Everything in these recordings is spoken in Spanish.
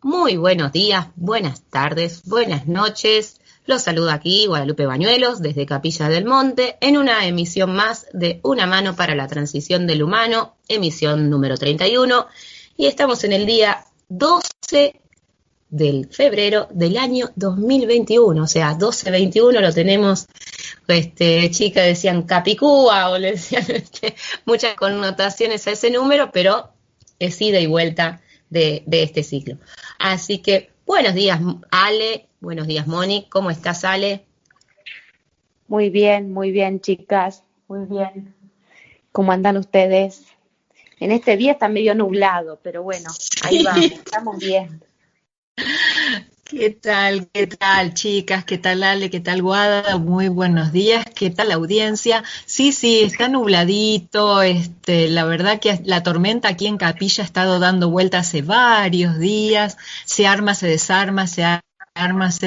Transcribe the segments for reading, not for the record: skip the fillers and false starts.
Muy buenos días, buenas tardes, buenas noches. Los saluda aquí Guadalupe Bañuelos desde Capilla del Monte en una emisión más de Una mano para la transición del humano, emisión número 31. Y estamos en el día 12 del febrero del año 2021, o sea, 12-21 lo tenemos, chicas decían Capicúa o le decían muchas connotaciones a ese número, pero es ida y vuelta de este ciclo. Así que, buenos días Ale, buenos días Moni, ¿cómo estás Ale? Muy bien, chicas, muy bien. ¿Cómo andan ustedes? En este día está medio nublado, pero bueno, ahí vamos, estamos bien. Qué tal, chicas? ¿Qué tal, Ale? ¿Qué tal, Guada? Muy buenos días. ¿Qué tal, audiencia? Sí, está nubladito. La verdad que la tormenta aquí en Capilla ha estado dando vuelta hace varios días. Se arma, se desarma, se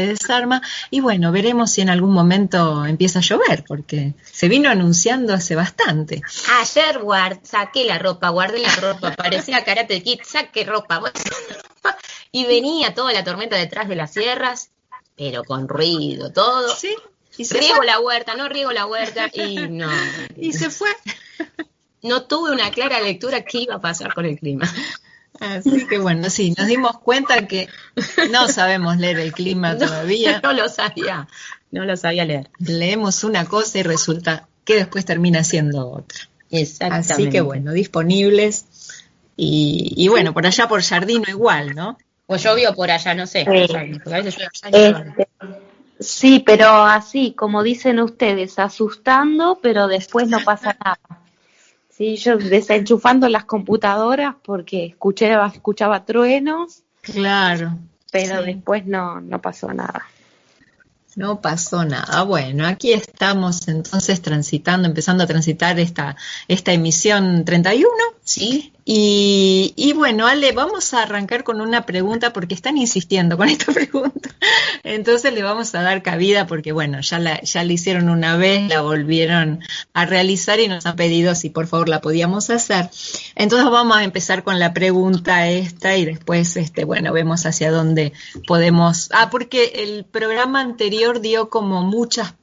desarma. Y bueno, veremos si en algún momento empieza a llover, porque se vino anunciando hace bastante. Ayer saqué la ropa, guardé la ropa, parecía Karate Kid, saqué ropa. Y venía toda la tormenta detrás de las sierras, pero con ruido, todo. Sí. Riego la huerta, no riego la huerta, y no. Y se fue. No tuve una clara lectura qué iba a pasar con el clima. Así que bueno, sí, nos dimos cuenta que no sabemos leer el clima todavía. No lo sabía leer. Leemos una cosa y resulta que después termina siendo otra. Exactamente. Así que bueno, disponibles. Y bueno, por allá por Jardino igual, ¿no? O llovió por allá, no sé. Sí. Porque a veces llueve. Sí, pero así, como dicen ustedes, asustando, pero después no pasa nada. Sí, yo desenchufando las computadoras porque escuchaba truenos, Claro. pero sí. después no pasó nada. No pasó nada. Bueno, aquí estamos entonces empezando a transitar esta emisión 31, ¿sí? Y bueno, Ale, vamos a arrancar con una pregunta porque están insistiendo con esta pregunta. Entonces le vamos a dar cabida porque, bueno, ya la hicieron una vez, la volvieron a realizar y nos han pedido si por favor la podíamos hacer. Entonces vamos a empezar con la pregunta esta y después, bueno, vemos hacia dónde podemos... porque el programa anterior dio como muchas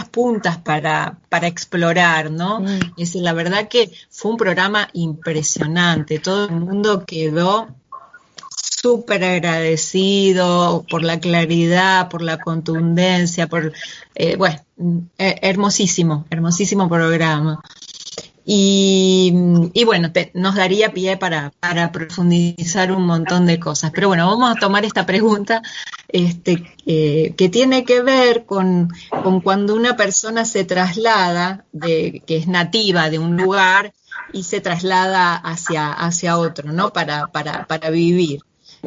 puntas para explorar, ¿no? Es decir, la verdad que fue un programa impresionante, todo el mundo quedó súper agradecido por la claridad, por la contundencia, hermosísimo programa. Y bueno, nos daría pie para profundizar un montón de cosas. Pero bueno, vamos a tomar esta pregunta que tiene que ver con cuando una persona se traslada, que es nativa de un lugar y se traslada hacia otro, ¿no? Para vivir.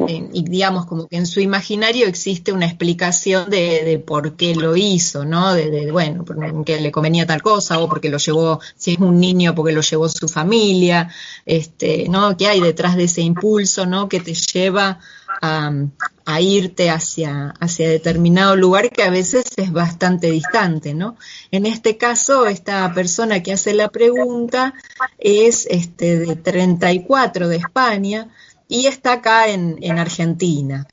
Y digamos como que en su imaginario existe una explicación de por qué lo hizo, ¿no? Bueno, porque le convenía tal cosa, o porque lo llevó, si es un niño, porque lo llevó su familia, ¿no? ¿Qué hay detrás de ese impulso, ¿no? Que te lleva a irte hacia determinado lugar que a veces es bastante distante, ¿no? En este caso, esta persona que hace la pregunta es de 34 de España, y está acá en Argentina.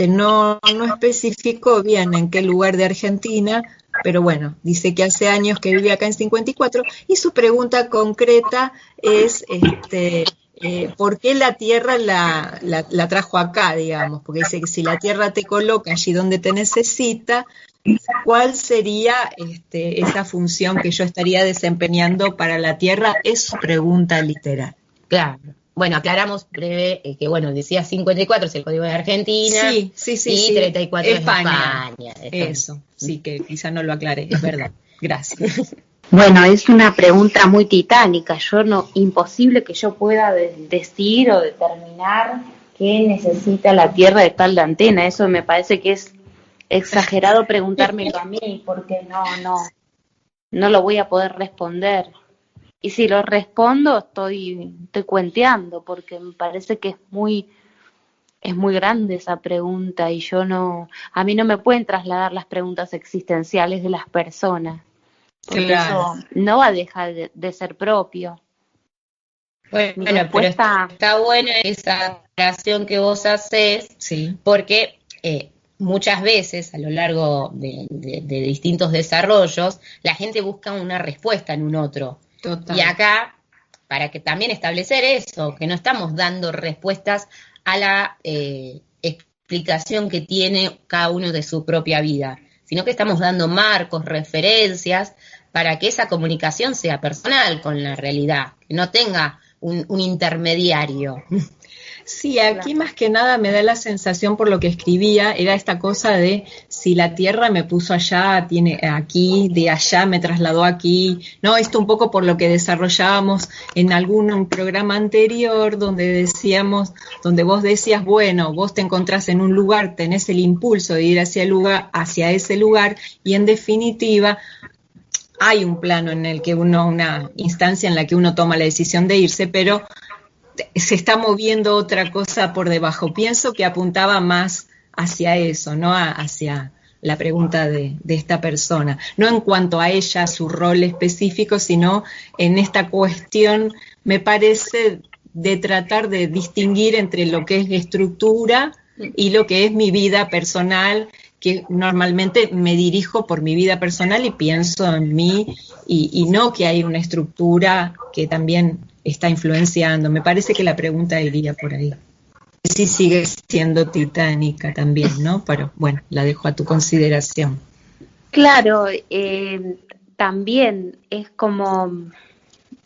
No especificó bien en qué lugar de Argentina, pero bueno, dice que hace años que vive acá en 54, y su pregunta concreta es ¿por qué la Tierra la trajo acá, digamos? Porque dice que si la Tierra te coloca allí donde te necesita, ¿cuál sería esa función que yo estaría desempeñando para la Tierra? Es su pregunta literal. Claro. Bueno, aclaramos breve que, bueno, decía 54 es el código de Argentina. Sí. 34 España. es España. Eso, sí, que quizá no lo aclaré, es verdad. Gracias. Bueno, es una pregunta muy titánica. Imposible que yo pueda decir o determinar qué necesita la Tierra de tal antena. Eso me parece que es exagerado preguntármelo a mí, porque no lo voy a poder responder. Y si lo respondo, estoy cuenteando, porque me parece que es muy grande esa pregunta y a mí no me pueden trasladar las preguntas existenciales de las personas, porque Claro. eso no va a dejar de ser propio. Bueno, pero está buena esa aclaración que vos hacés, Sí. porque muchas veces a lo largo de distintos desarrollos, la gente busca una respuesta en un otro. Total. Y acá, para que también establecer eso, que no estamos dando respuestas a la explicación que tiene cada uno de su propia vida, sino que estamos dando marcos, referencias, para que esa comunicación sea personal con la realidad, que no tenga un intermediario. Sí, aquí más que nada me da la sensación por lo que escribía, era esta cosa de si la tierra me puso allá, tiene aquí, de allá me trasladó aquí, ¿no? Esto un poco por lo que desarrollábamos en algún programa anterior donde decíamos, donde vos decías, bueno, vos te encontrás en un lugar, tenés el impulso de ir hacia el lugar, hacia ese lugar, y en definitiva hay un plano en el que una instancia en la que uno toma la decisión de irse, pero se está moviendo otra cosa por debajo. Pienso que apuntaba más hacia eso, ¿no? Hacia la pregunta de esta persona. No en cuanto a ella, su rol específico, sino en esta cuestión, me parece, de tratar de distinguir entre lo que es estructura y lo que es mi vida personal, que normalmente me dirijo por mi vida personal y pienso en mí, y no que hay una estructura que también está influenciando. Me parece que la pregunta iría por ahí. Sí sigue siendo titánica también, ¿no? Pero bueno, la dejo a tu consideración. Claro, también es como,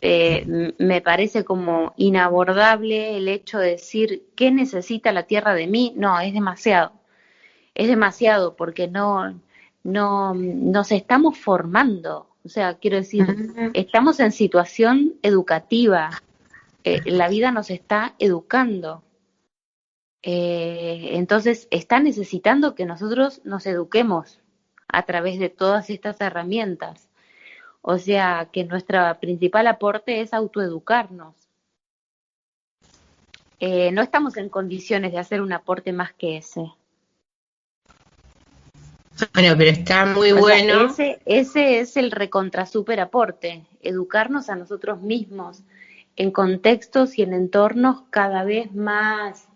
me parece como inabordable el hecho de decir, ¿qué necesita la tierra de mí? No, es demasiado porque no nos estamos formando, o sea, quiero decir, estamos en situación educativa, la vida nos está educando. Entonces está necesitando que nosotros nos eduquemos a través de todas estas herramientas. O sea que nuestro principal aporte es autoeducarnos. No estamos en condiciones de hacer un aporte más que ese. Bueno, pero está muy O bueno. sea, ese es el recontra super aporte, educarnos a nosotros mismos en contextos y en entornos cada vez más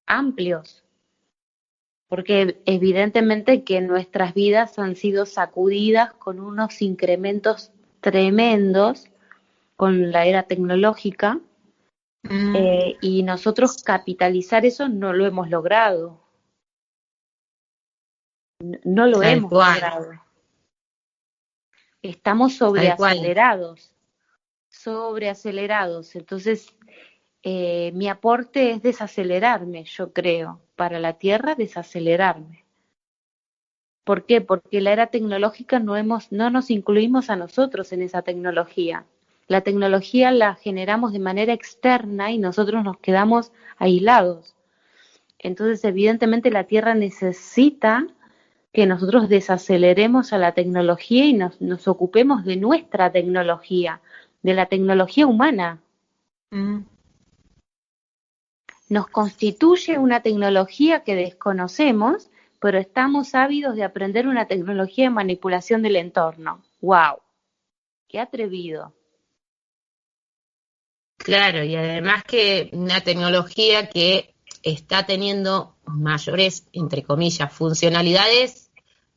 amplios. Porque evidentemente que nuestras vidas han sido sacudidas con unos incrementos tremendos con la era tecnológica, y nosotros capitalizar eso no lo hemos logrado. No lo Tal hemos cual. logrado. Estamos Tal cual. sobreacelerados. Entonces, mi aporte es desacelerarme, yo creo, para la Tierra desacelerarme. ¿Por qué? Porque la era tecnológica no nos incluimos a nosotros en esa tecnología. La tecnología la generamos de manera externa y nosotros nos quedamos aislados. Entonces, evidentemente, la Tierra necesita que nosotros desaceleremos a la tecnología y nos ocupemos de nuestra tecnología, de la tecnología humana. Nos constituye una tecnología que desconocemos, pero estamos ávidos de aprender una tecnología de manipulación del entorno. ¡Wow! ¡Qué atrevido! Claro, y además que una tecnología que está teniendo mayores, entre comillas, funcionalidades,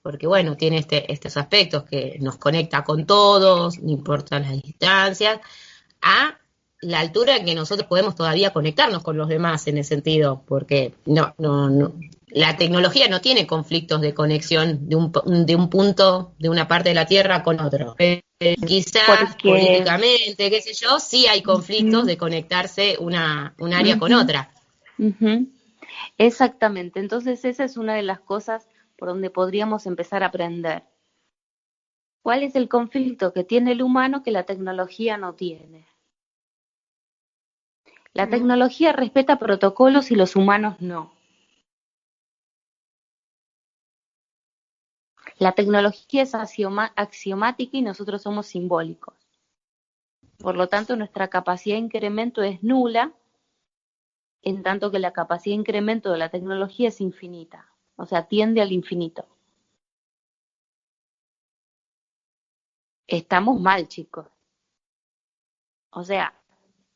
porque bueno, tiene estos aspectos que nos conecta con todos, no importan las distancias, a la altura en que nosotros podemos todavía conectarnos con los demás en ese sentido, porque no, la tecnología no tiene conflictos de conexión de un punto, de una parte de la Tierra con otro. Quizás Porque políticamente, qué sé yo, sí hay conflictos de conectarse un área con uh-huh, otra. uh-huh, exactamente. Entonces esa es una de las cosas por donde podríamos empezar a aprender. ¿Cuál es el conflicto que tiene el humano que la tecnología no tiene? La tecnología respeta protocolos y los humanos no. La tecnología es axiomática y nosotros somos simbólicos. Por lo tanto, nuestra capacidad de incremento es nula, en tanto que la capacidad de incremento de la tecnología es infinita, o sea, tiende al infinito. Estamos mal, chicos. O sea,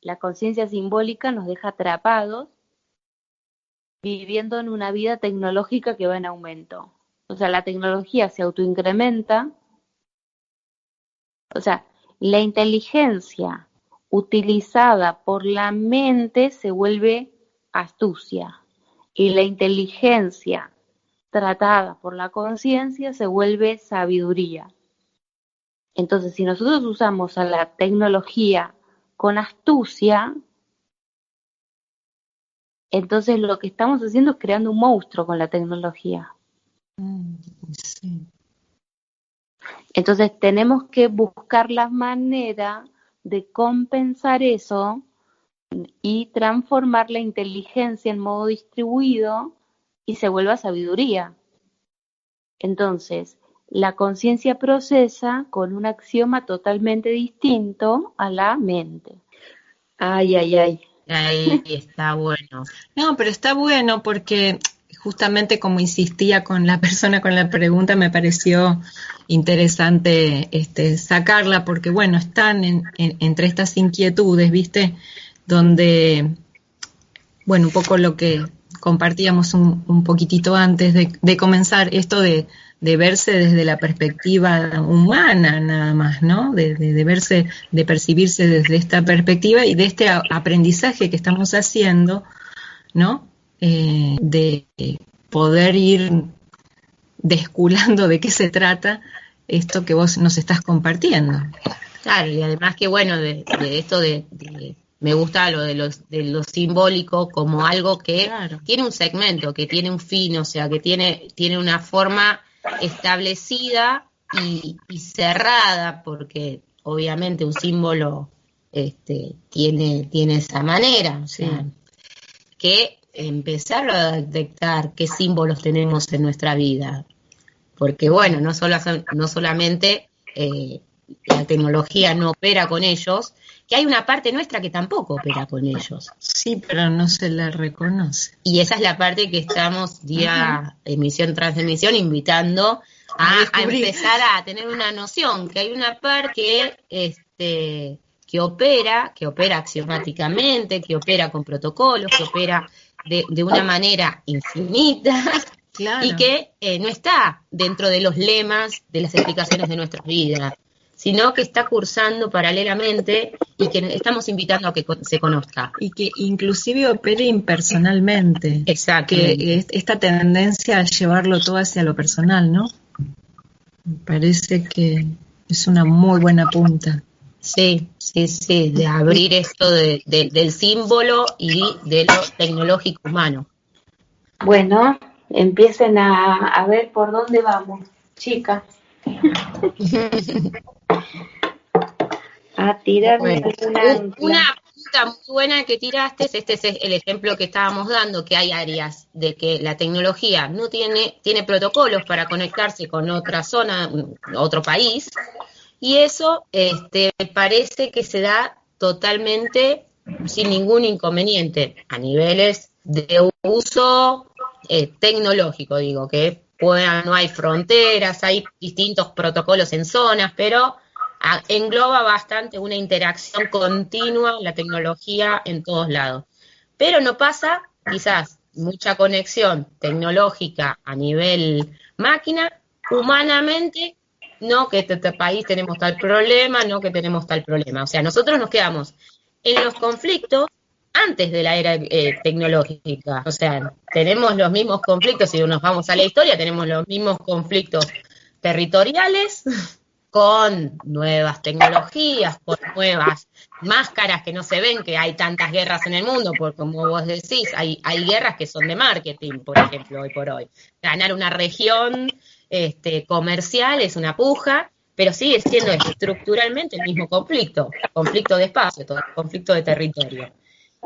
la conciencia simbólica nos deja atrapados viviendo en una vida tecnológica que va en aumento. O sea, la tecnología se autoincrementa. O sea, la inteligencia utilizada por la mente se vuelve astucia y la inteligencia tratada por la conciencia se vuelve sabiduría. Entonces, si nosotros usamos a la tecnología con astucia, entonces lo que estamos haciendo es creando un monstruo con la tecnología. Sí. Entonces tenemos que buscar la manera de compensar eso y transformar la inteligencia en modo distribuido y se vuelva sabiduría. Entonces, la conciencia procesa con un axioma totalmente distinto a la mente. Ay, ay, ay. Ahí está bueno. No, pero está bueno porque justamente como insistía con la persona con la pregunta, me pareció interesante sacarla porque, bueno, están entre estas inquietudes, ¿viste? Donde, bueno, un poco lo que compartíamos un poquitito antes de comenzar, esto de verse desde la perspectiva humana nada más, ¿no? De verse, de percibirse desde esta perspectiva y de este aprendizaje que estamos haciendo, ¿no? De poder ir desculando de qué se trata esto que vos nos estás compartiendo. Claro, y además que bueno, de esto me gusta lo de lo simbólico como algo que Claro. tiene un segmento, que tiene un fin, o sea, que tiene una forma establecida y cerrada, porque obviamente un símbolo tiene esa manera, o sea, que empezar a detectar qué símbolos tenemos en nuestra vida, porque bueno, no solamente la tecnología no opera con ellos, que hay una parte nuestra que tampoco opera con ellos. Sí, pero no se la reconoce. Y esa es la parte que estamos día emisión tras emisión invitando a empezar a tener una noción, que hay una parte que opera axiomáticamente, que opera con protocolos, que opera de una manera infinita, Claro. y que no está dentro de los lemas de las explicaciones de nuestras vidas, sino que está cursando paralelamente y que estamos invitando a que se conozca. Y que inclusive opere impersonalmente. Exactamente. Que esta tendencia a llevarlo todo hacia lo personal, ¿no? Me parece que es una muy buena punta. Sí, de abrir esto del símbolo y de lo tecnológico humano. Bueno, empiecen a ver por dónde vamos, chicas. A tirar bueno, una punta muy buena que tiraste, este es el ejemplo que estábamos dando, que hay áreas de que la tecnología no tiene protocolos para conectarse con otra zona, otro país, y eso parece que se da totalmente sin ningún inconveniente a niveles de uso tecnológico, digo, que no hay fronteras, hay distintos protocolos en zonas, pero engloba bastante una interacción continua la tecnología en todos lados. Pero no pasa, quizás, mucha conexión tecnológica a nivel máquina, humanamente, no que este país tenemos tal problema, no que tenemos tal problema. O sea, nosotros nos quedamos en los conflictos antes de la era tecnológica. O sea, tenemos los mismos conflictos, si nos vamos a la historia, tenemos los mismos conflictos territoriales, con nuevas tecnologías, con nuevas máscaras que no se ven, que hay tantas guerras en el mundo, porque como vos decís, hay guerras que son de marketing, por ejemplo, hoy por hoy. Ganar una región comercial es una puja, pero sigue siendo estructuralmente el mismo conflicto de espacio, conflicto de territorio.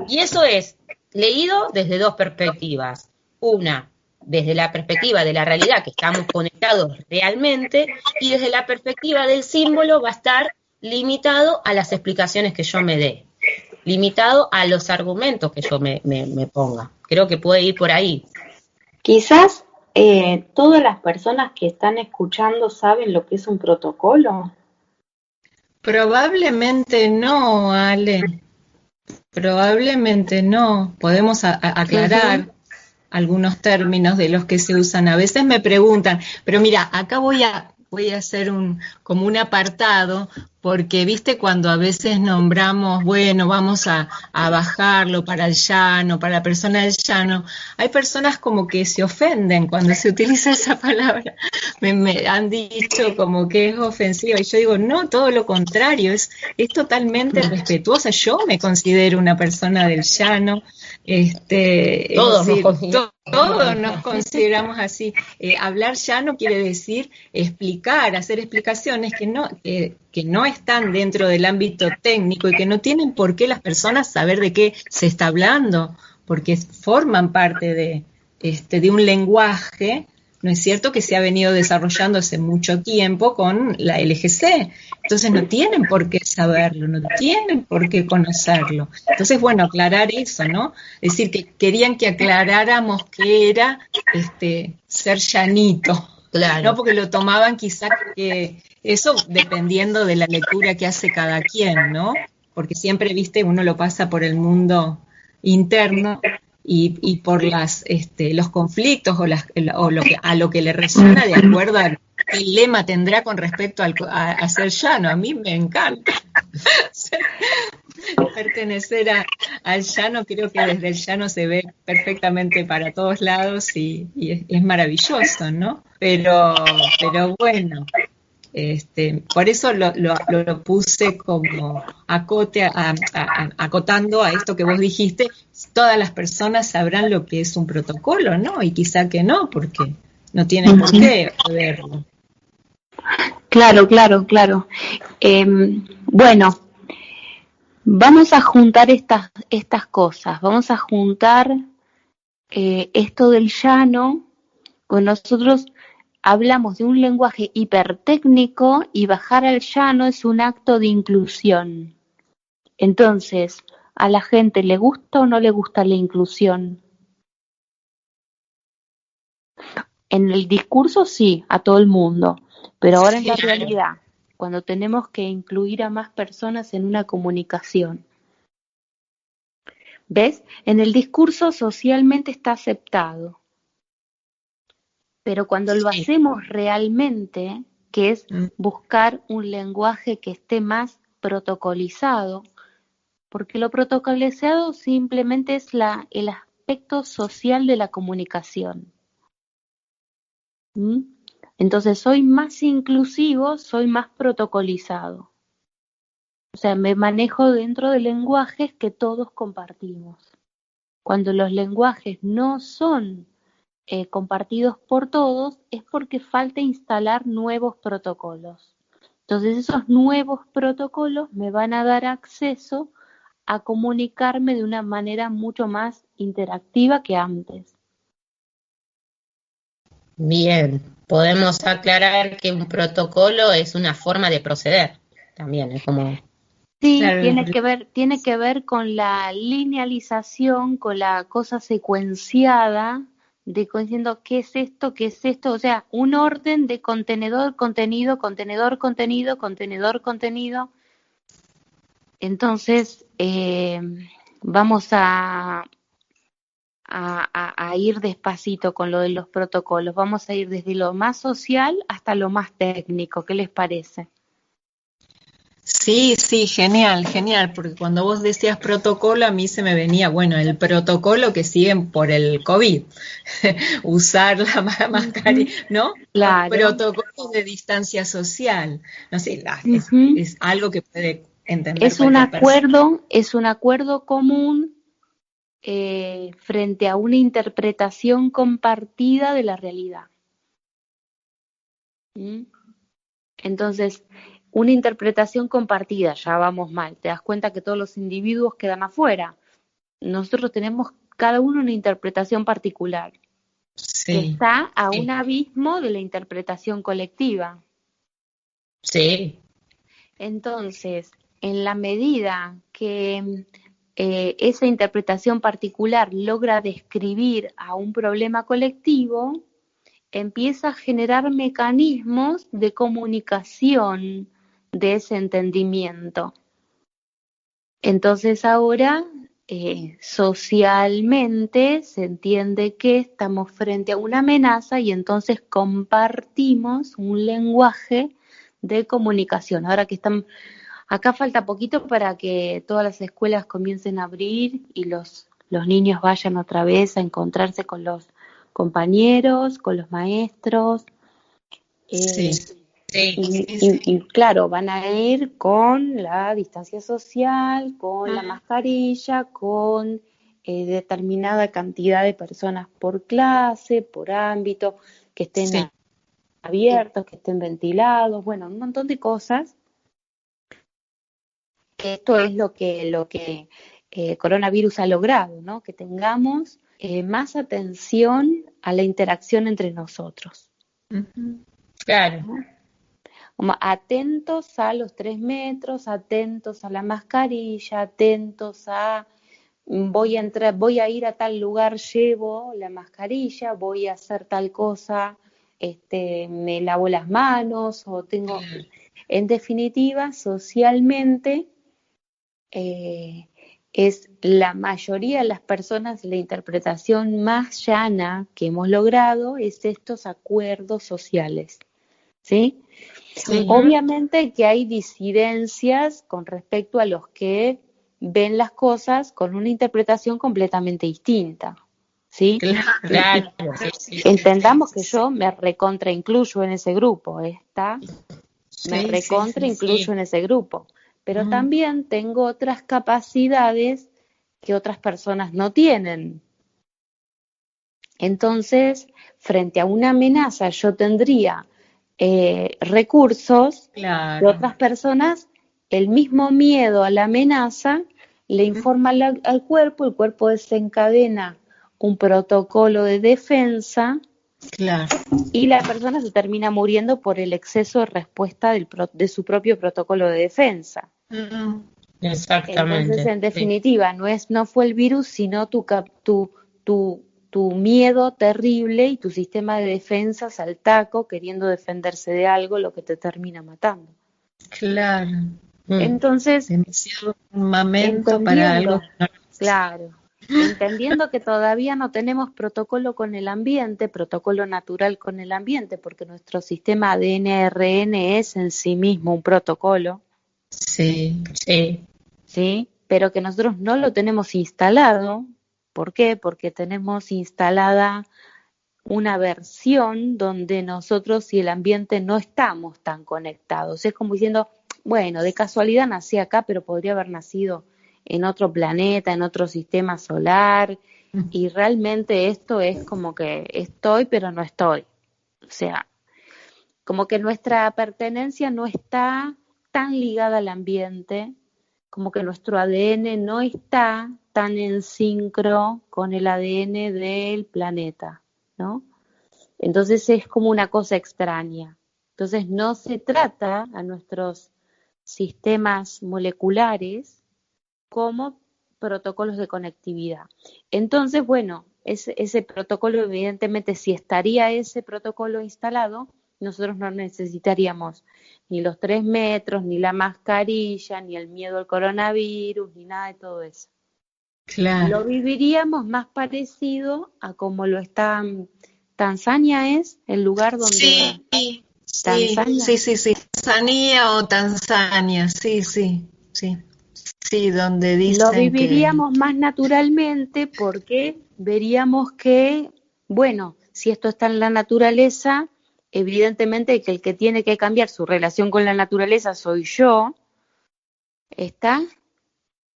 Y eso es leído desde dos perspectivas. Una, desde la perspectiva de la realidad, que estamos conectados realmente, y desde la perspectiva del símbolo va a estar limitado a las explicaciones que yo me dé, limitado a los argumentos que yo me ponga. Creo que puede ir por ahí. Quizás todas las personas que están escuchando saben lo que es un protocolo. Probablemente no, Ale. Probablemente no. Podemos aclarar. algunos términos de los que se usan. A veces me preguntan, pero mira, acá voy a hacer como un apartado, porque viste cuando a veces nombramos, bueno, vamos a bajarlo para el llano, para la persona del llano, hay personas como que se ofenden cuando se utiliza esa palabra, me han dicho como que es ofensiva, y yo digo, no, todo lo contrario, es totalmente respetuosa, yo me considero una persona del llano, Todos es decir, nos todos nos consideramos así. Hablar llano quiere decir explicar, hacer explicaciones que no están dentro del ámbito técnico y que no tienen por qué las personas saber de qué se está hablando, porque forman parte de un lenguaje, ¿no es cierto?, que se ha venido desarrollando hace mucho tiempo con la LGC. Entonces no tienen por qué saberlo, no tienen por qué conocerlo. Entonces, bueno, aclarar eso, ¿no? Es decir, que querían que aclaráramos qué era ser llanito, Claro. ¿no? Porque lo tomaban quizás que eso dependiendo de la lectura que hace cada quien, ¿no? Porque siempre, viste, uno lo pasa por el mundo interno y por los conflictos o a lo que le resuena de acuerdo al el lema tendrá con respecto a ser llano. A mí me encanta pertenecer al llano, creo que desde el llano se ve perfectamente para todos lados y es maravilloso, ¿no? Pero bueno, por eso lo puse como acotando a esto que vos dijiste, todas las personas sabrán lo que es un protocolo, ¿no? Y quizá que no, porque no tienen por qué verlo. Claro, claro, claro. Bueno, vamos a juntar estas cosas, vamos a juntar esto del llano, con nosotros hablamos de un lenguaje hipertécnico y bajar al llano es un acto de inclusión. Entonces, ¿a la gente le gusta o no le gusta la inclusión? En el discurso sí, a todo el mundo, pero ahora en la realidad, cuando tenemos que incluir a más personas en una comunicación, ¿ves? En el discurso socialmente está aceptado, pero cuando lo hacemos realmente, que es buscar un lenguaje que esté más protocolizado, porque lo protocolizado simplemente es el aspecto social de la comunicación. ¿Mm? Entonces soy más inclusivo, soy más protocolizado. O sea, me manejo dentro de lenguajes que todos compartimos. Cuando los lenguajes no son compartidos por todos, es porque falta instalar nuevos protocolos. Entonces esos nuevos protocolos me van a dar acceso a comunicarme de una manera mucho más interactiva que antes. Bien, podemos aclarar que un protocolo es una forma de proceder, también es como... Sí, claro, tiene que ver con la linealización, con la cosa secuenciada, diciendo qué es esto, o sea, un orden de contenedor, contenido, contenedor, contenido, contenedor, contenido. Entonces, vamos a ir despacito con lo de los protocolos, vamos a ir desde lo más social hasta lo más técnico, ¿qué les parece? Sí, genial, porque cuando vos decías protocolo, a mí se me venía, bueno, el protocolo que siguen por el COVID, usar la mascarilla, ¿no? Claro. Protocolos de distancia social, no sé, es algo que puede entender es un acuerdo común frente a una interpretación compartida de la realidad. ¿Mm? Entonces, una interpretación compartida, ya vamos mal, te das cuenta que todos los individuos quedan afuera. Nosotros tenemos cada uno una interpretación particular, que está a un abismo de la interpretación colectiva. Sí. Entonces, en la medida que esa interpretación particular logra describir a un problema colectivo, empieza a generar mecanismos de comunicación de ese entendimiento. Entonces ahora socialmente se entiende que estamos frente a una amenaza y entonces compartimos un lenguaje de comunicación. Ahora que están, acá falta poquito para que todas las escuelas comiencen a abrir y los niños vayan otra vez a encontrarse con los compañeros, con los maestros. Sí, Y claro, van a ir con la distancia social, con la mascarilla, con determinada cantidad de personas por clase, por ámbito, que estén sí, abiertos, que estén ventilados, bueno, un montón de cosas. Esto es lo que coronavirus ha logrado, ¿no? Que tengamos más atención a la interacción entre nosotros. Claro. Como atentos a los 3 metros, atentos a la mascarilla, atentos a voy a ir a tal lugar, llevo la mascarilla, voy a hacer tal cosa, me lavo las manos o tengo, en definitiva, socialmente es la mayoría de las personas, la interpretación más llana que hemos logrado es estos acuerdos sociales, ¿sí? sí. Obviamente que hay disidencias con respecto a los que ven las cosas con una interpretación completamente distinta, ¿sí? Claro. Entendamos que yo me recontra incluyo en ese grupo, me recontra incluyo en ese grupo, pero también tengo otras capacidades que otras personas no tienen. Entonces, frente a una amenaza, yo tendría recursos de otras personas, el mismo miedo a la amenaza le informa al cuerpo, el cuerpo desencadena un protocolo de defensa y la persona se termina muriendo por el exceso de respuesta de su propio protocolo de defensa. Exactamente. Entonces, en definitiva, no fue el virus, sino tu miedo terrible y tu sistema de defensas al taco, queriendo defenderse de algo, lo que te termina matando. Claro. Entonces, demasiado armamento para algo. Claro, entendiendo que todavía no tenemos protocolo con el ambiente, protocolo natural con el ambiente, porque nuestro sistema ADN-RN es en sí mismo un protocolo. Sí. ¿Sí? Pero que nosotros no lo tenemos instalado. ¿Por qué? Porque tenemos instalada una versión donde nosotros y el ambiente no estamos tan conectados. Es como diciendo, bueno, de casualidad nací acá, pero podría haber nacido en otro planeta, en otro sistema solar, y realmente esto es como que estoy, pero no estoy. O sea, como que nuestra pertenencia no está tan ligada al ambiente, como que nuestro ADN no está tan en sincro con el ADN del planeta, ¿no? Entonces es como una cosa extraña. Entonces no se trata a nuestros sistemas moleculares como protocolos de conectividad. Entonces, bueno, ese protocolo, evidentemente, si estaría ese protocolo instalado, nosotros no necesitaríamos ni los 3 metros, ni la mascarilla, ni el miedo al coronavirus, ni nada de todo eso. Claro. Lo viviríamos más parecido a como lo está Tanzania, es el lugar donde... Sí, Tanzania. sí. Tanzania o Tanzania, sí. Sí, donde dicen lo viviríamos más naturalmente porque veríamos que, bueno, si esto está en la naturaleza, evidentemente que el que tiene que cambiar su relación con la naturaleza soy yo, ¿está?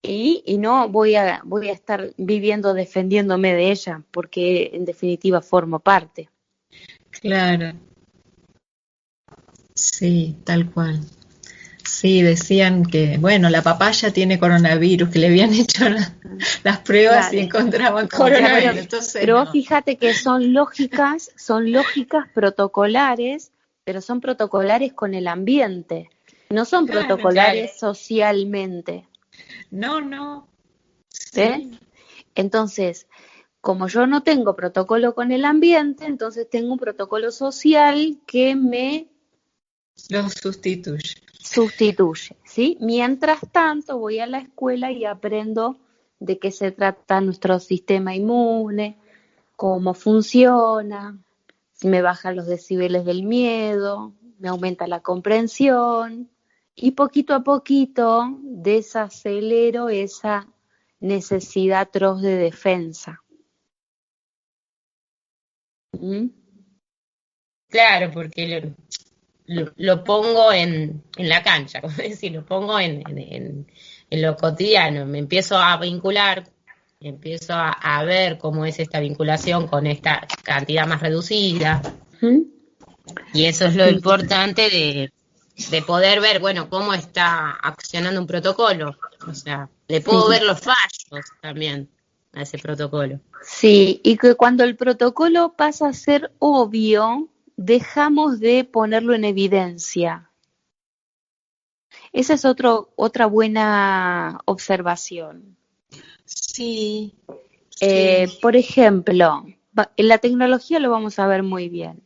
Y no voy a estar viviendo defendiéndome de ella, porque en definitiva formo parte. Claro. Sí, tal cual. Sí, decían que, bueno, la papaya tiene coronavirus, que le habían hecho las pruebas Claro. y encontraban coronavirus. Entonces, Pero vos no. fíjate que son lógicas protocolares, pero son protocolares con el ambiente, no son protocolares socialmente. No. ¿Sí? Entonces, como yo no tengo protocolo con el ambiente, entonces tengo un protocolo social que me Lo sustituye. sustituye, ¿sí? Mientras tanto, voy a la escuela y aprendo de qué se trata nuestro sistema inmune, cómo funciona, si me bajan los decibeles del miedo, me aumenta la comprensión y poquito a poquito desacelero esa necesidad atroz de defensa. ¿Mm? Claro, porque lo pongo en la cancha, como decir, lo pongo en lo cotidiano, me empiezo a vincular, empiezo a ver cómo es esta vinculación con esta cantidad más reducida, ¿Mm? y eso es lo Sí. importante de poder ver, bueno, cómo está accionando un protocolo, o sea, le puedo Sí. ver los fallos también a ese protocolo. Sí, y que cuando el protocolo pasa a ser obvio, dejamos de ponerlo en evidencia. Esa es otra buena observación. Sí, sí. Por ejemplo, en la tecnología lo vamos a ver muy bien.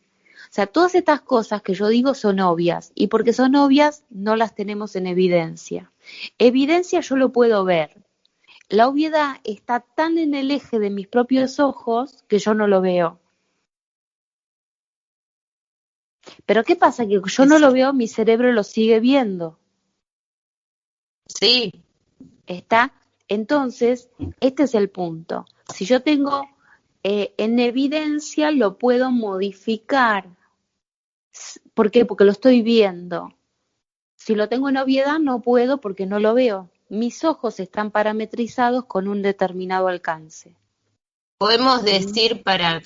O sea, todas estas cosas que yo digo son obvias, y porque son obvias no las tenemos en evidencia. Evidencia yo lo puedo ver. La obviedad está tan en el eje de mis propios ojos que yo no lo veo. Pero ¿qué pasa? Que yo no lo veo, mi cerebro lo sigue viendo. Sí, ¿Está? Entonces, este es el punto. Si yo tengo en evidencia, lo puedo modificar. ¿Por qué? Porque lo estoy viendo. Si lo tengo en obviedad, no puedo porque no lo veo. Mis ojos están parametrizados con un determinado alcance. podemos decir para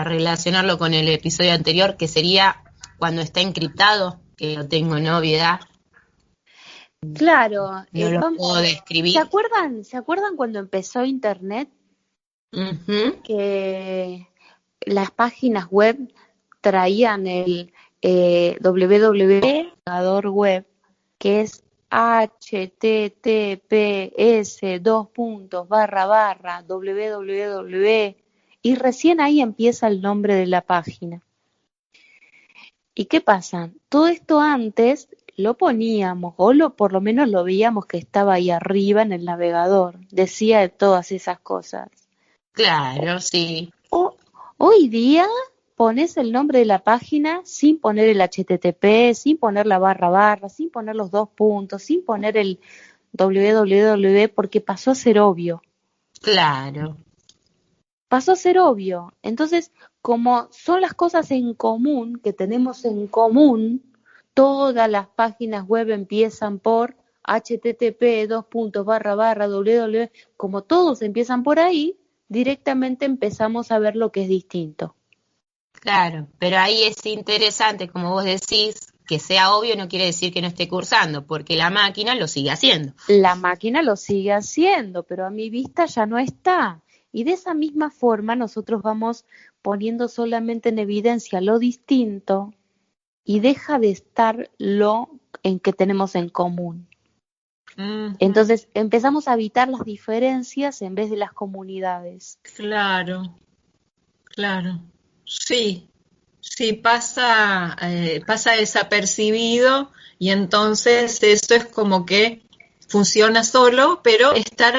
relacionarlo con el episodio anterior que sería cuando está encriptado, que lo tengo en obviedad, Claro, no lo puedo describir. ¿Se acuerdan cuando empezó Internet? Ujú. Que las páginas web traían el www, navegador web, que es https://www, y recién ahí empieza el nombre de la página. ¿Y qué pasa? Todo esto antes lo poníamos, por lo menos lo veíamos que estaba ahí arriba en el navegador, decía de todas esas cosas. Claro, sí. Hoy día pones el nombre de la página sin poner el HTTP, sin poner la barra, sin poner los dos puntos, sin poner el www, porque pasó a ser obvio. Claro. Pasó a ser obvio. Entonces, como son las cosas en común, que tenemos en común, todas las páginas web empiezan por http www, como todos empiezan por ahí, directamente empezamos a ver lo que es distinto. Claro, pero ahí es interesante, como vos decís, que sea obvio no quiere decir que no esté cursando, porque la máquina lo sigue haciendo. La máquina lo sigue haciendo, pero a mi vista ya no está. Y de esa misma forma nosotros vamos poniendo solamente en evidencia lo distinto y deja de estar lo en que tenemos en común. Entonces empezamos a evitar las diferencias en vez de las comunidades. Claro, claro. Sí, sí, pasa desapercibido y entonces eso es como que funciona solo, pero estar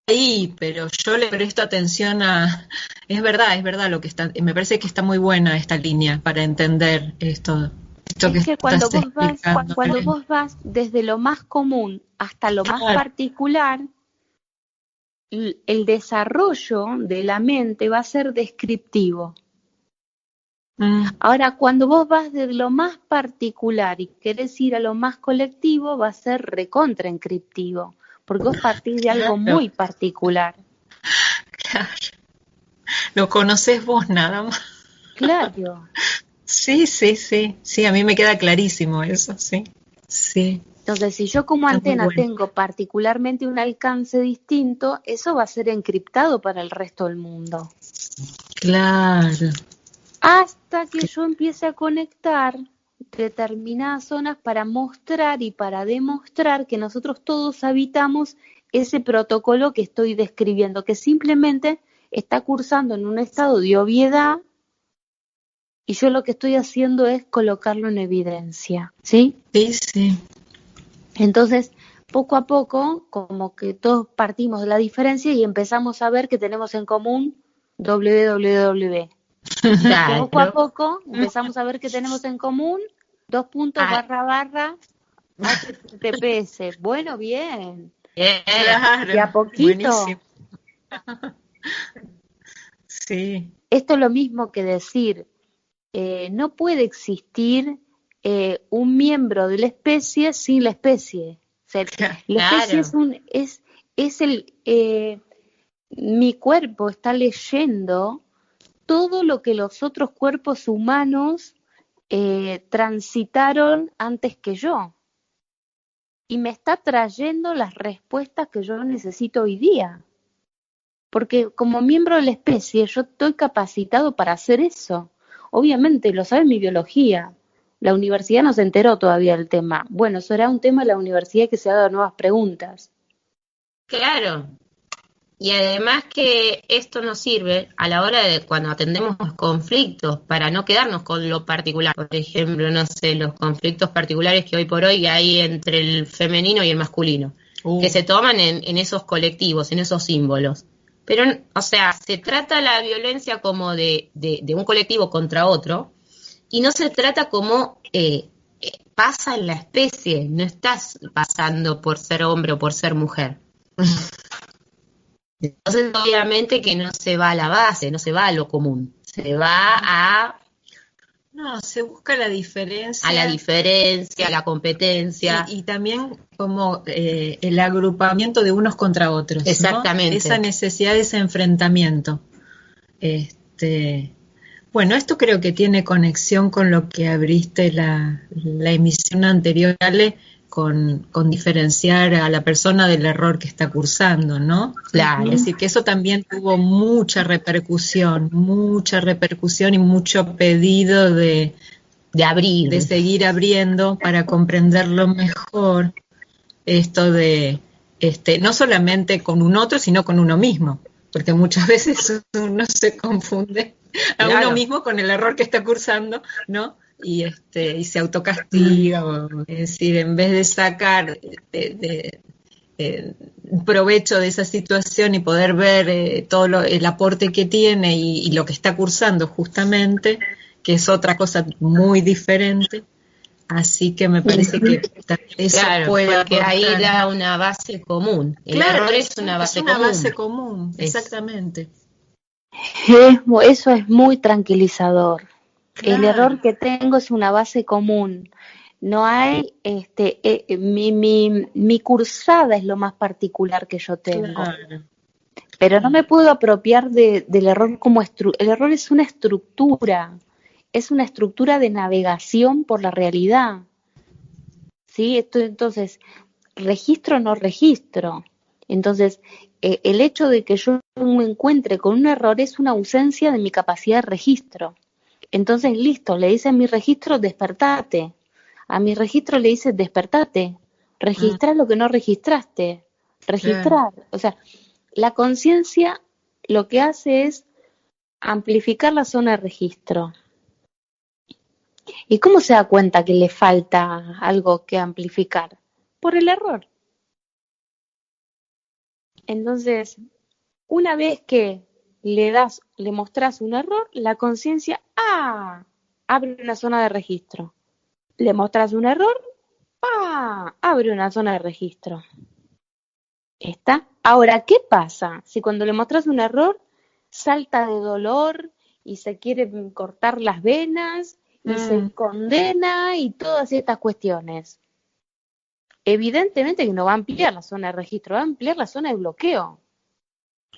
ahí, pero yo le presto atención a... Es verdad lo que está... Me parece que está muy buena esta línea para entender esto que Es que cuando estás vos vas, explicando. cuando vos vas desde lo más común hasta lo más particular, el desarrollo de la mente va a ser descriptivo. Ahora, cuando vos vas de lo más particular y querés ir a lo más colectivo, va a ser recontraencriptivo, porque vos partís de algo muy particular. Claro. Lo conocés vos nada más. Claro. Sí, a mí me queda clarísimo eso, sí. Entonces, si yo como Está muy antena bueno. tengo particularmente un alcance distinto, eso va a ser encriptado para el resto del mundo. Claro. Hasta que yo empiece a conectar determinadas zonas para mostrar y para demostrar que nosotros todos habitamos ese protocolo que estoy describiendo, que simplemente está cursando en un estado de obviedad y yo lo que estoy haciendo es colocarlo en evidencia, ¿sí? Sí. Entonces, poco a poco, como que todos partimos de la diferencia y empezamos a ver que tenemos en común www. Claro. Poco a poco empezamos a ver que tenemos en común / HTTPS. Bueno, bien. Claro, Y a poquito. buenísimo. Sí. Esto es lo mismo que decir, no puede existir un miembro de la especie sin la especie. O sea, la especie es mi cuerpo está leyendo todo lo que los otros cuerpos humanos transitaron antes que yo. Y me está trayendo las respuestas que yo necesito hoy día. Porque como miembro de la especie yo estoy capacitado para hacer eso. Obviamente, lo sabe mi biología. La universidad no se enteró todavía del tema. Bueno, será un tema de la universidad que se haga nuevas preguntas. Claro. Y además que esto nos sirve a la hora de cuando atendemos los conflictos, para no quedarnos con lo particular. Por ejemplo, no sé, los conflictos particulares que hoy por hoy hay entre el femenino y el masculino, que se toman en esos colectivos, en esos símbolos. Pero, o sea, se trata la violencia como de un colectivo contra otro, y no se trata como pasa en la especie, no estás pasando por ser hombre o por ser mujer. Entonces, obviamente que no se va a la base, no se va a lo común, se va a... No, se busca la diferencia. A la diferencia, a la competencia. Y también como el agrupamiento de unos contra otros. Exactamente. ¿No? Esa necesidad de ese enfrentamiento. Bueno, esto creo que tiene conexión con lo que abriste la emisión anterior, Ale, con diferenciar a la persona del error que está cursando, ¿no? Claro. Es decir, que eso también tuvo mucha repercusión y mucho pedido de abrir. De seguir abriendo para comprenderlo mejor, esto de, no solamente con un otro, sino con uno mismo, porque muchas veces uno se confunde a uno mismo con el error que está cursando, ¿no? Y se autocastiga, es decir, en vez de sacar provecho de esa situación y poder ver todo el aporte que tiene y lo que está cursando justamente, que es otra cosa muy diferente, así que me parece que eso puede porque aportar. ahí da una base común. El error es una base común. Exactamente. Eso es muy tranquilizador. Claro. El error que tengo es una base común. No hay, mi cursada es lo más particular que yo tengo. Claro. Pero no me puedo apropiar del error como el error es una estructura de navegación por la realidad. ¿Sí? Entonces, registro o no registro. Entonces, el hecho de que yo me encuentre con un error es una ausencia de mi capacidad de registro. Entonces, listo, le dice a mi registro, despertate. A mi registro le dice, despertate. Registrar lo que no registraste. Registrar. O sea, la conciencia lo que hace es amplificar la zona de registro. ¿Y cómo se da cuenta que le falta algo que amplificar? Por el error. Entonces, una vez que le mostrás un error, la conciencia, abre una zona de registro. Le mostrás un error, abre una zona de registro. ¿Está? Ahora, ¿qué pasa si cuando le mostrás un error salta de dolor y se quiere cortar las venas y se condena y todas estas cuestiones? Evidentemente que no va a ampliar la zona de registro, va a ampliar la zona de bloqueo.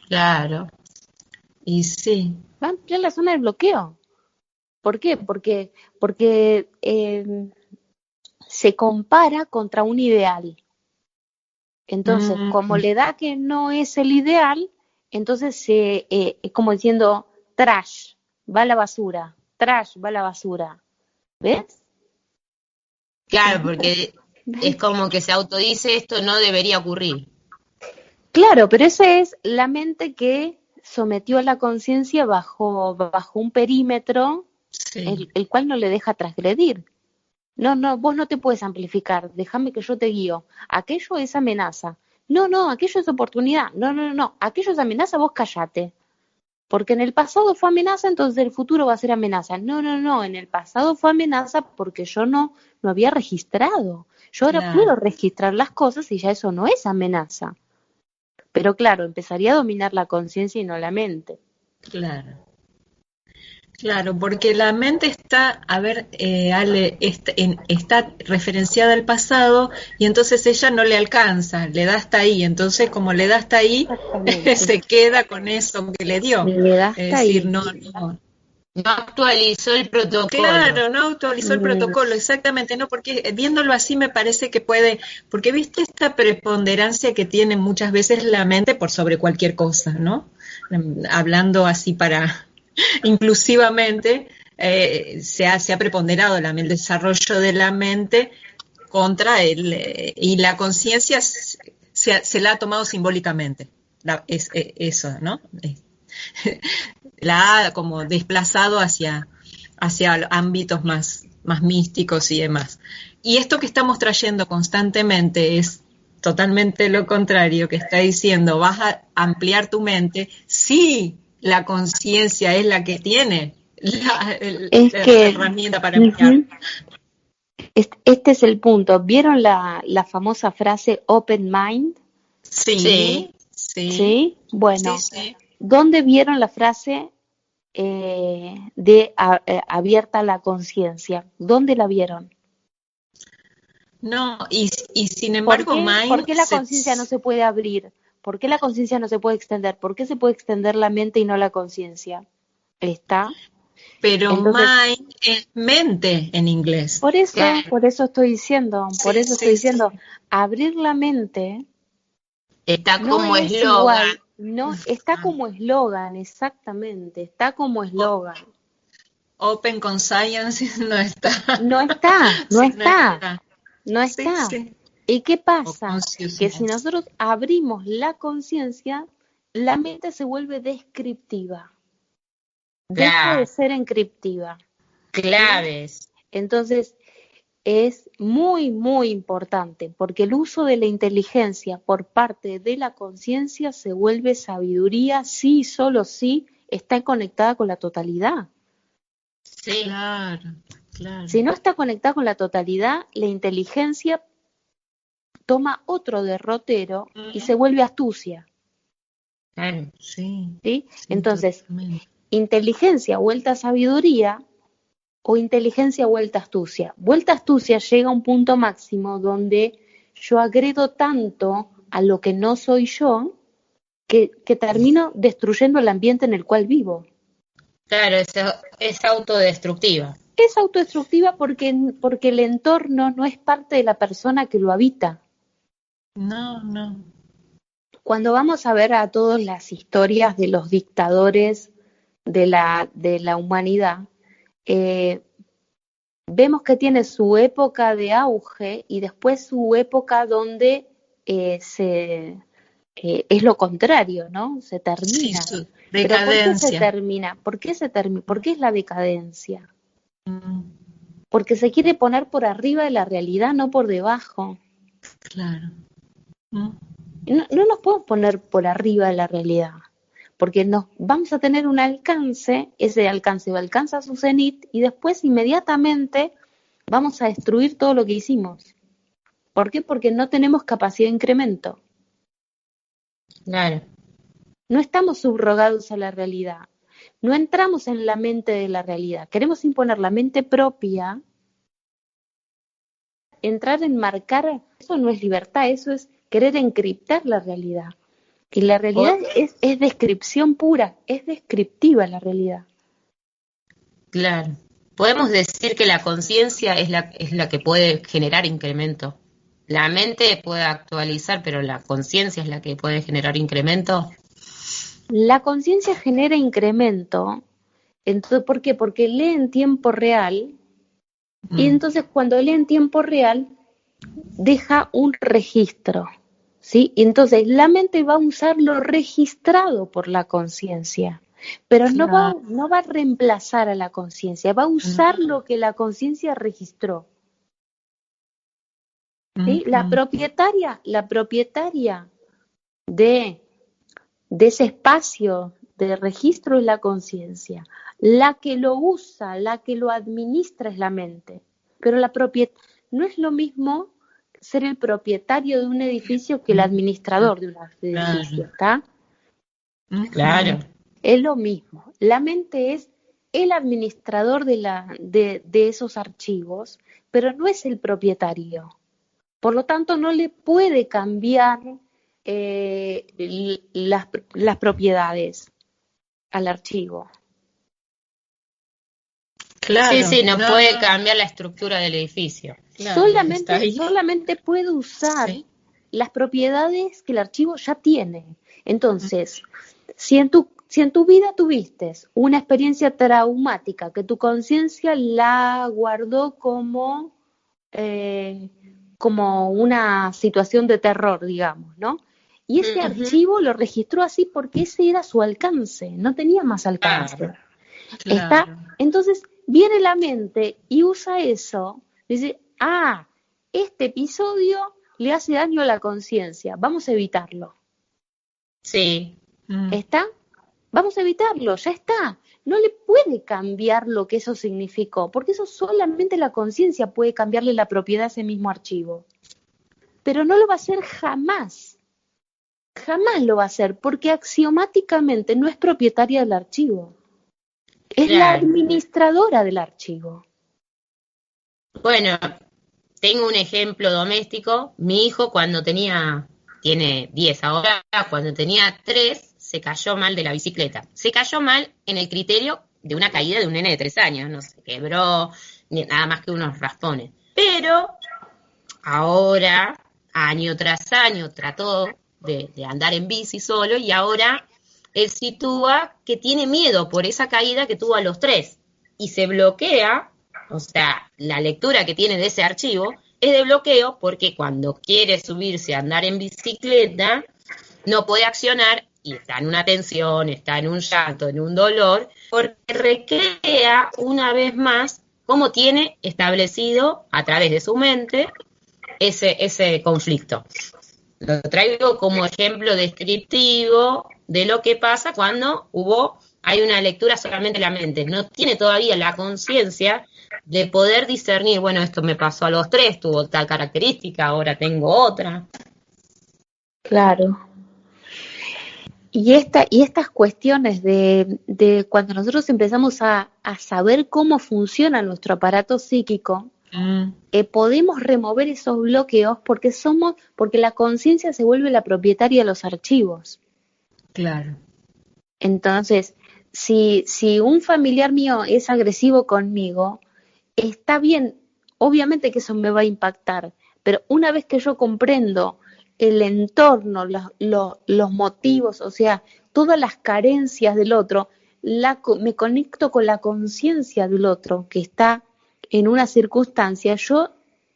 Claro. Y sí. Va a ampliar la zona de bloqueo. ¿Por qué? Porque se compara contra un ideal. Entonces, como le da que no es el ideal, entonces es como diciendo, trash, va a la basura, trash, va a la basura. ¿Ves? Claro, porque es como que se autodice esto no debería ocurrir. Claro, pero esa es la mente que sometió a la conciencia bajo un perímetro el cual no le deja transgredir. No, no, vos no te puedes amplificar, déjame que yo te guío. Aquello es amenaza. No, no, aquello es oportunidad. No, no, no, no, aquello es amenaza, vos callate. Porque en el pasado fue amenaza, entonces el futuro va a ser amenaza. No, no, no, en el pasado fue amenaza porque yo no había registrado. Yo ahora puedo Claro, registrar las cosas y ya eso no es amenaza. Pero claro, empezaría a dominar la conciencia y no la mente. claro. Claro, porque la mente está, a ver, Ale, está referenciada al pasado y entonces ella no le alcanza, le da hasta ahí. Entonces, como le da hasta ahí, Exactamente. se queda con eso que le dio. Le da Es hasta decir, ahí. no, no. No actualizó el protocolo. Claro, no actualizó el Mm, protocolo, exactamente, no, porque viéndolo así me parece que puede, porque viste esta preponderancia que tiene muchas veces la mente por sobre cualquier cosa, ¿no? Hablando así para inclusivamente, se ha preponderado el desarrollo de la mente contra y la conciencia se la ha tomado simbólicamente, eso, ¿no? La ha como desplazado hacia ámbitos más místicos y demás. Y esto que estamos trayendo constantemente es totalmente lo contrario, que está diciendo, vas a ampliar tu mente, sí, la conciencia es la que tiene Es la que herramienta para ampliar. ujú, este es el punto. ¿Vieron la famosa frase open mind? Sí, Sí, sí, ¿Sí? sí, Bueno, sí. ¿dónde vieron la frase de abierta la conciencia? ¿Dónde la vieron? No, y sin ¿Por embargo, qué? ¿Por mind qué la conciencia no se puede abrir? ¿Por qué la conciencia no se puede extender? ¿Por qué se puede extender la mente y no la conciencia? ¿Está? pero Entonces, mind es mente en inglés. claro. por Sí, eso estoy sí, diciendo, sí. abrir la mente Está no como es eslogan. igual, no, está como eslogan, exactamente, está como eslogan. Open con Science no está. No está, no Sí, no está, está. no Sí, está. sí. ¿Y qué O pasa? Que si consciousness. nosotros abrimos la conciencia, la mente se vuelve descriptiva, deja de Claro. ser encriptiva, ¿sí? Claves. Entonces, es muy, muy importante porque el uso de la inteligencia por parte de la conciencia se vuelve sabiduría si y solo si está conectada con la totalidad. Sí, Claro, claro. Si no está conectada con la totalidad, la inteligencia toma otro derrotero y se Mm, vuelve astucia, claro. sí, ¿sí? sí, Entonces, totalmente. inteligencia vuelta a sabiduría o inteligencia vuelta a astucia. Vuelta a astucia llega a un punto máximo donde yo agredo tanto a lo que no soy yo que termino destruyendo el ambiente en el cual vivo. Claro, es autodestructiva. Es autodestructiva porque el entorno no es parte de la persona que lo habita. No, no. Cuando vamos a ver a todas las historias de los dictadores de la humanidad, eh, vemos que tiene su época de auge y después su época donde es lo contrario, ¿no? Se Sí, termina. su Pero ¿por qué se decadencia. termina? ¿Por qué se termina? ¿Por qué es la decadencia? Mm, Porque se quiere poner por arriba de la realidad, no por debajo. claro. Mm, No, no nos podemos poner por arriba de la realidad, porque nos vamos a tener un alcance, ese alcance alcanza su cenit y después inmediatamente vamos a destruir todo lo que hicimos. ¿Por qué? Porque no tenemos capacidad de incremento. Claro. No estamos subrogados a la realidad. No entramos en la mente de la realidad. Queremos imponer la mente propia, entrar en marcar, eso no es libertad, eso es querer encriptar la realidad. Y la realidad Po- es descripción pura, es descriptiva la realidad. claro. Podemos decir que la conciencia es la que puede generar incremento. La mente puede actualizar, pero la conciencia es la que puede generar incremento. La conciencia genera incremento, entonces, ¿por qué? Porque lee en tiempo real y mm, entonces cuando lee en tiempo real deja un registro, ¿sí? Y entonces la mente va a usar lo registrado por la conciencia, pero no va, claro. no va a reemplazar a la conciencia, va a usar No, lo que la conciencia registró. ¿sí? La propietaria de ese espacio de registro es la conciencia. La que lo usa, la que lo administra es la mente. Pero no es lo mismo ser el propietario de un edificio que el administrador de un edificio, ¿está? Claro. Es lo mismo. La mente es el administrador de esos archivos, pero no es el propietario. Por lo tanto, no le puede cambiar las propiedades al archivo. Claro, sí, no puede cambiar la estructura del edificio. Claro, solamente puede usar las propiedades que el archivo ya tiene. Entonces, si en tu vida tuviste una experiencia traumática que tu conciencia la guardó como una situación de terror, digamos, ¿no? Y ese archivo lo registró así porque ese era su alcance, no tenía más alcance. Claro. Entonces, viene la mente y usa eso, dice, este episodio le hace daño a la conciencia, vamos a evitarlo. Sí. ¿Está? Vamos a evitarlo, ya está. No le puede cambiar lo que eso significó, porque eso solamente la conciencia puede cambiarle la propiedad a ese mismo archivo. Pero no lo va a hacer jamás. Jamás lo va a hacer, porque axiomáticamente no es propietaria del archivo. Es la administradora del archivo. Bueno, tengo un ejemplo doméstico. Mi hijo tiene 10 ahora, cuando tenía 3, se cayó mal de la bicicleta. Se cayó mal en el criterio de una caída de un nene de 3 años. No se quebró, nada más que unos raspones. Pero ahora, año tras año, trató de andar en bici solo y ahora él sitúa que tiene miedo por esa caída que tuvo a los 3 y se bloquea, o sea, la lectura que tiene de ese archivo es de bloqueo porque cuando quiere subirse a andar en bicicleta no puede accionar y está en una tensión, está en un llanto, en un dolor, porque recrea una vez más cómo tiene establecido a través de su mente ese conflicto. Lo traigo como ejemplo descriptivo de lo que pasa cuando hay una lectura solamente de la mente. No tiene todavía la conciencia de poder discernir, bueno, esto me pasó a los 3, tuvo tal característica, ahora tengo otra. Claro. Y estas cuestiones de cuando nosotros empezamos a saber cómo funciona nuestro aparato psíquico, podemos remover esos bloqueos porque la conciencia se vuelve la propietaria de los archivos. Claro. Entonces, si un familiar mío es agresivo conmigo, está bien, obviamente que eso me va a impactar, pero una vez que yo comprendo el entorno, los motivos, o sea, todas las carencias del otro, me conecto con la conciencia del otro que está en una circunstancia,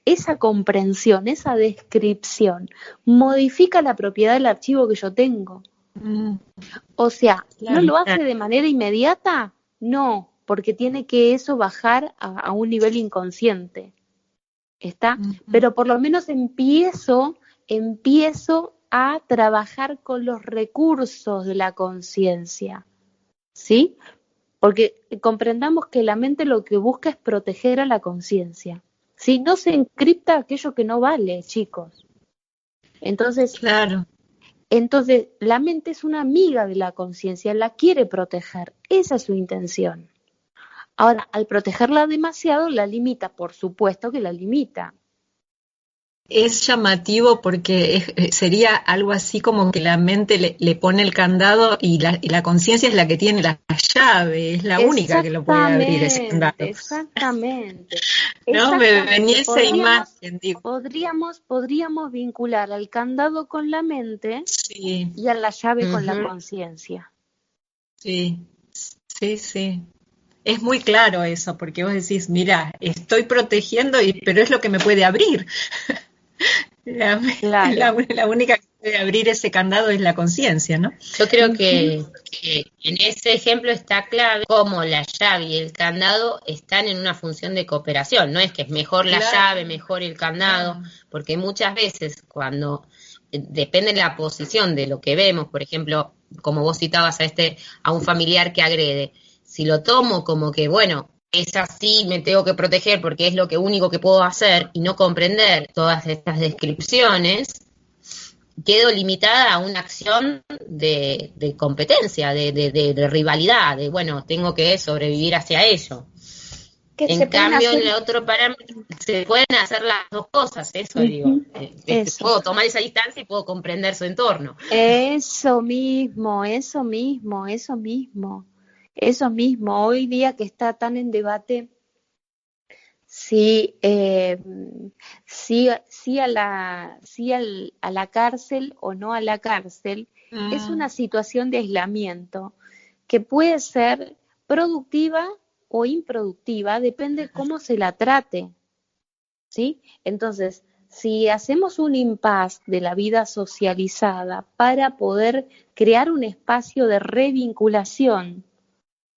esa comprensión, esa descripción, modifica la propiedad del archivo que yo tengo. O sea, ¿no lo hace de manera inmediata? No, porque tiene que eso bajar a un nivel inconsciente. ¿Está? Pero por lo menos empiezo a trabajar con los recursos de la conciencia, ¿sí? Porque comprendamos que la mente lo que busca es proteger a la conciencia. Si no se encripta aquello que no vale, chicos. Entonces, la mente es una amiga de la conciencia, la quiere proteger. Esa es su intención. Ahora, al protegerla demasiado, la limita, por supuesto que la limita. Es llamativo porque sería algo así como que la mente le pone el candado y la conciencia es la que tiene la llave, es la única que lo puede abrir ese candado. Exactamente. No, me venía esa imagen. Digo. Podríamos vincular al candado con la mente y a la llave con la conciencia. Sí. Es muy claro eso, porque vos decís, mira, estoy protegiendo, pero es lo que me puede abrir. La única que puede abrir ese candado es la conciencia, ¿no? Yo creo que en ese ejemplo está clave cómo la llave y el candado están en una función de cooperación. No es que es mejor la llave, mejor el candado, porque muchas veces cuando depende de la posición de lo que vemos, por ejemplo, como vos citabas a un familiar que agrede, si lo tomo como que, bueno, es así, me tengo que proteger porque es lo único que puedo hacer y no comprender todas estas descripciones, quedo limitada a una acción de competencia, de rivalidad, de bueno, tengo que sobrevivir hacia ello. En cambio, en el otro parámetro se pueden hacer las dos cosas, eso digo. Eso. Puedo tomar esa distancia y puedo comprender su entorno. Eso mismo, eso mismo, eso mismo, eso mismo. Hoy día que está tan en debate si a la cárcel o no a la cárcel, es una situación de aislamiento que puede ser productiva o improductiva, depende cómo se la trate, ¿sí? Entonces, si hacemos un impasse de la vida socializada para poder crear un espacio de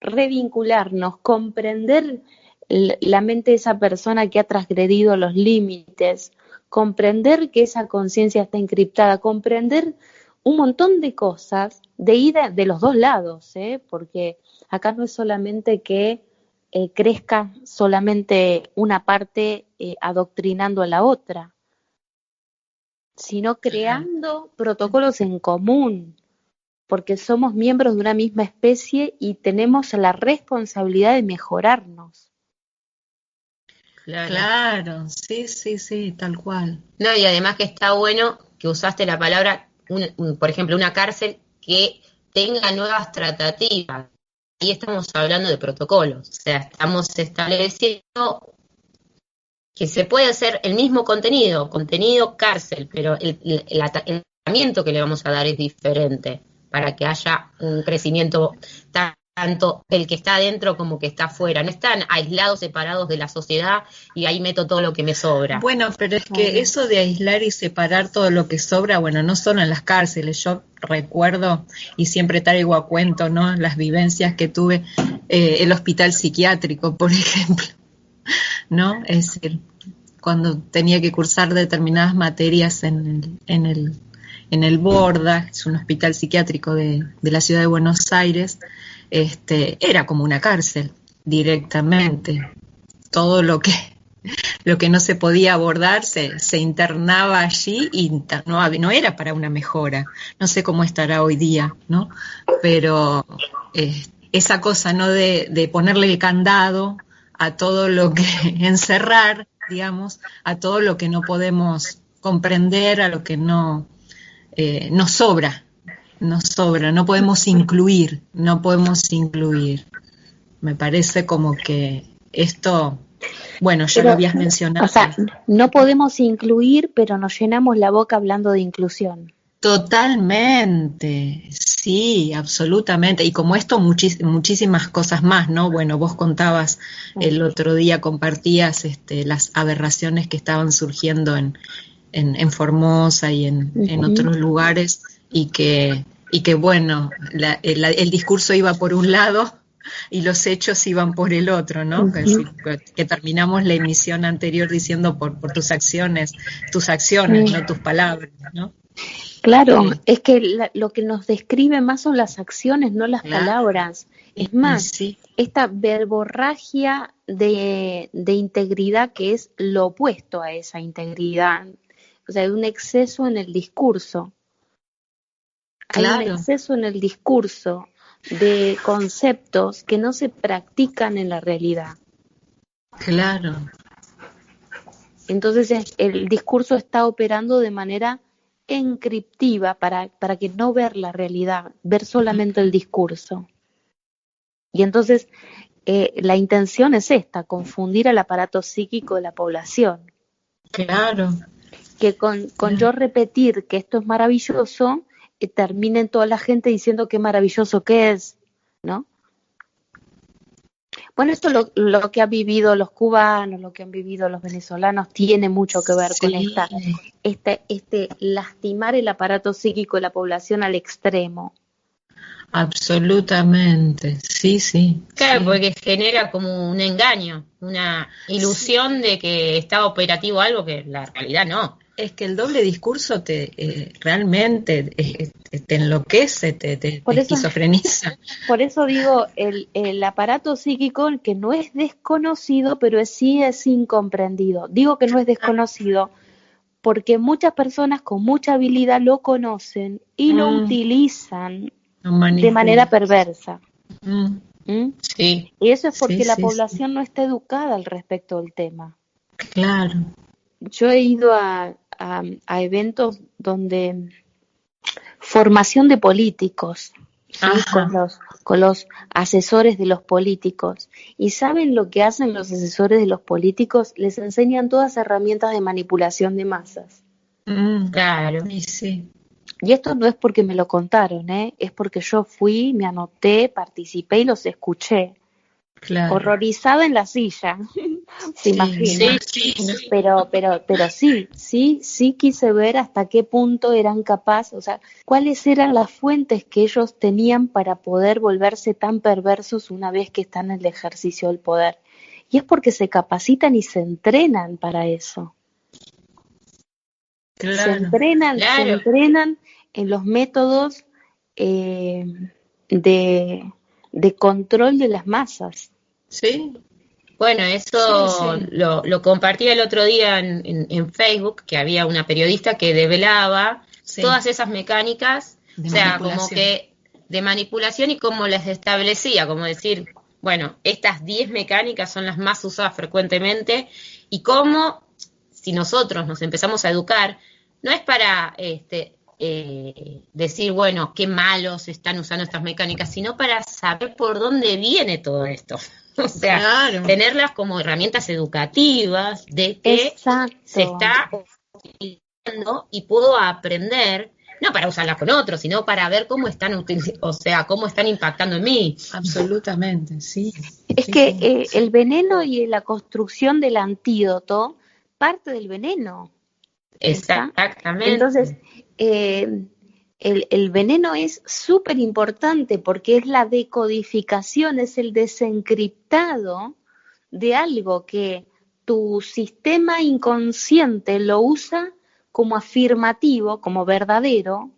revincularnos, comprender la mente de esa persona que ha transgredido los límites, comprender que esa conciencia está encriptada, comprender un montón de cosas de ida de los dos lados, porque acá no es solamente que crezca solamente una parte adoctrinando a la otra, sino creando protocolos en común, porque somos miembros de una misma especie y tenemos la responsabilidad de mejorarnos. Claro, sí, tal cual. No, y además que está bueno que usaste la palabra, por ejemplo, una cárcel que tenga nuevas tratativas. Ahí estamos hablando de protocolos, o sea, estamos estableciendo que se puede hacer el mismo contenido cárcel, pero el tratamiento que le vamos a dar es diferente para que haya un crecimiento tanto el que está adentro como que está afuera. No están aislados, separados de la sociedad y ahí meto todo lo que me sobra. Bueno, pero es que eso de aislar y separar todo lo que sobra, bueno, no solo en las cárceles. Yo recuerdo y siempre traigo a cuento, ¿no?, las vivencias que tuve, el hospital psiquiátrico, por ejemplo, ¿no? Es decir, cuando tenía que cursar determinadas materias en el Borda, es un hospital psiquiátrico de la ciudad de Buenos Aires, era como una cárcel directamente. Todo lo que no se podía abordar se internaba allí y no era para una mejora. No sé cómo estará hoy día, ¿no? Pero esa cosa, ¿no?, de ponerle el candado a todo lo que encerrar, digamos, a todo lo que no podemos comprender, a lo que no nos sobra, no podemos incluir. Me parece como que esto, bueno, ya lo habías mencionado. O sea, no podemos incluir, pero nos llenamos la boca hablando de inclusión. Totalmente, sí, absolutamente. Y como esto, muchísimas cosas más, ¿no? Bueno, vos contabas el otro día, compartías las aberraciones que estaban surgiendo en Formosa y en otros lugares, y que bueno, el discurso iba por un lado y los hechos iban por el otro, ¿no? Que terminamos la emisión anterior diciendo por tus acciones, no tus palabras, ¿no? Claro, es que lo que nos describe más son las acciones, no las palabras. Es más, esta verborragia de integridad que es lo opuesto a esa integridad, o sea, hay un exceso en el discurso. Hay un exceso en el discurso de conceptos que no se practican en la realidad. Claro. Entonces el discurso está operando de manera encriptiva para que no ver la realidad, ver solamente el discurso. Y entonces la intención es esta, confundir al aparato psíquico de la población. Claro. Que con yo repetir que esto es maravilloso, terminen toda la gente diciendo qué maravilloso que es, ¿no? Bueno, esto lo que han vivido los cubanos, lo que han vivido los venezolanos, tiene mucho que ver con Sí, este lastimar el aparato psíquico de la población al extremo. absolutamente, sí, Claro, sí. porque genera como un engaño, una ilusión de que está operativo algo que la realidad no. Es que el doble discurso realmente te enloquece, te Por eso, esquizofreniza. por eso digo, el aparato psíquico que no es desconocido, pero sí es incomprendido. Digo que no es desconocido porque muchas personas con mucha habilidad lo conocen y lo utilizan Lo de manera manipula. perversa. Mm, ¿Mm? Sí, Y eso es sí, porque la sí, sí, población no está educada al respecto del tema. claro. Yo he ido a eventos donde formación de políticos, ¿sí? Ajá. Con los asesores de los políticos. ¿Y saben lo que hacen los asesores de los políticos? Les enseñan todas herramientas de manipulación de masas. claro. Sí, sí, Y esto no es porque me lo contaron, ¿eh? Es porque yo fui, me anoté, participé y los escuché. claro. Horrorizada en la silla, se Sí, me imagina. imagino. Pero sí quise ver hasta qué punto eran capaces, o sea, cuáles eran las fuentes que ellos tenían para poder volverse tan perversos una vez que están en el ejercicio del poder. Y es porque se capacitan y se entrenan para eso. Claro. Se Claro, entrenan en los métodos eh, de, de control de las masas. Sí, bueno, sí, eso sí, lo compartí el otro día en Facebook, que había una periodista que develaba sí. todas esas mecánicas, o De sea, como manipulación. que de manipulación y cómo las establecía, como decir, bueno, estas 10 mecánicas son las más usadas frecuentemente y cómo, si nosotros nos empezamos a educar, no es para decir, bueno, qué malos están usando estas mecánicas, sino para saber por dónde viene todo esto. O sea, Claro. tenerlas como herramientas educativas de que se Exacto. está utilizando y puedo aprender, no para usarlas con otros, sino para ver cómo están o sea, cómo están impactando en mí. Absolutamente, sí. Es Sí, que sí. el veneno y la construcción del antídoto parte del veneno. ¿Está? Entonces, Exactamente. eh, el veneno es súper importante porque es la decodificación, es el desencriptado de algo que tu sistema inconsciente lo usa como afirmativo, como verdadero,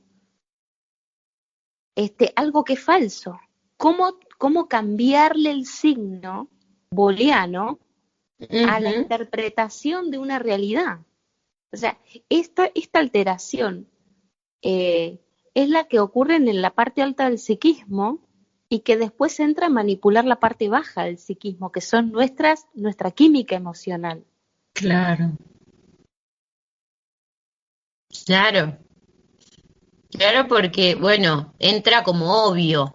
algo que es falso. ¿Cómo cambiarle el signo booleano a la Ujú. interpretación de una realidad? O sea, esta alteración eh, es la que ocurre en la parte alta del psiquismo y que después entra a manipular la parte baja del psiquismo, que son nuestra química emocional. Claro. Claro, claro, porque, bueno, entra como obvio,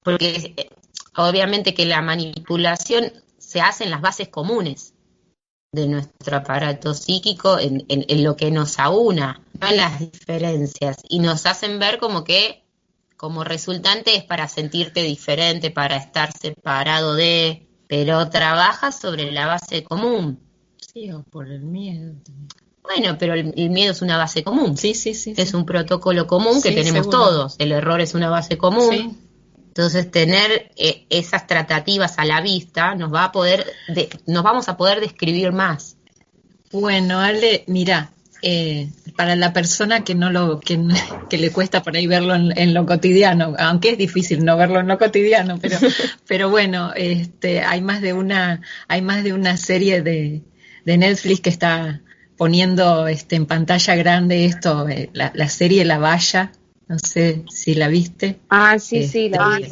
porque obviamente que la manipulación se hace en las bases comunes de nuestro aparato psíquico, en lo que nos aúna, no en las diferencias, y nos hacen ver como que como resultante es para sentirte diferente, para estar separado de, pero trabaja sobre la base común. Sí, o por el miedo. Bueno, pero el miedo es una base común, Sí, sí, sí, es sí. un protocolo común que Sí, tenemos seguro. todos, el error es una base común, Sí. entonces tener esas tratativas a la vista nos va a poder, nos vamos a poder describir más. Bueno, Ale, mira, para la persona que no lo, que le cuesta por ahí verlo en lo cotidiano, aunque es difícil no verlo en lo cotidiano, pero bueno, hay más de una serie de Netflix que está poniendo en pantalla grande esto, la serie La Valla, no sé si la viste. Ah, sí, sí, Este, la vi.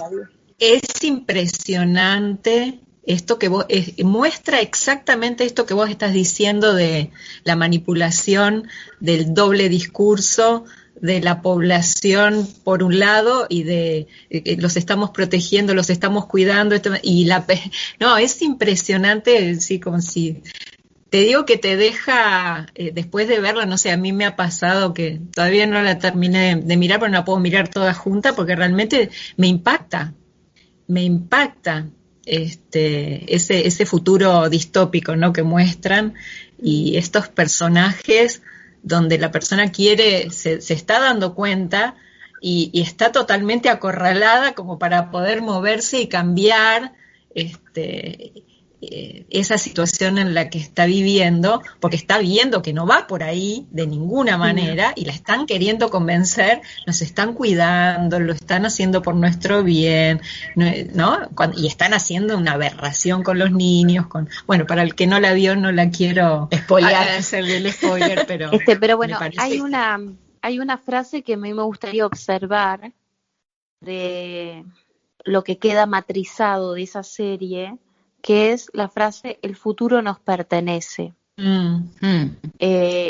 es impresionante esto que vos, muestra exactamente esto que vos estás diciendo de la manipulación, del doble discurso, de la población por un lado y de los estamos protegiendo, los estamos cuidando, no, es impresionante, sí, como si te digo que te deja, después de verla, no sé, a mí me ha pasado que todavía no la terminé de mirar, pero no la puedo mirar toda junta porque realmente me impacta, me impacta. ese futuro distópico, ¿no? Que muestran, y estos personajes donde la persona se está dando cuenta y está totalmente acorralada como para poder moverse y cambiar esa situación en la que está viviendo, porque está viendo que no va por ahí de ninguna manera y la están queriendo convencer, nos están cuidando, lo están haciendo por nuestro bien, ¿no? Y están haciendo una aberración con los niños, bueno, para el que no la vio no la quiero spoilear, hacerle el spoiler, pero pero bueno, parece... hay una frase que a mí me gustaría observar de lo que queda matrizado de esa serie, que es la frase "el futuro nos pertenece".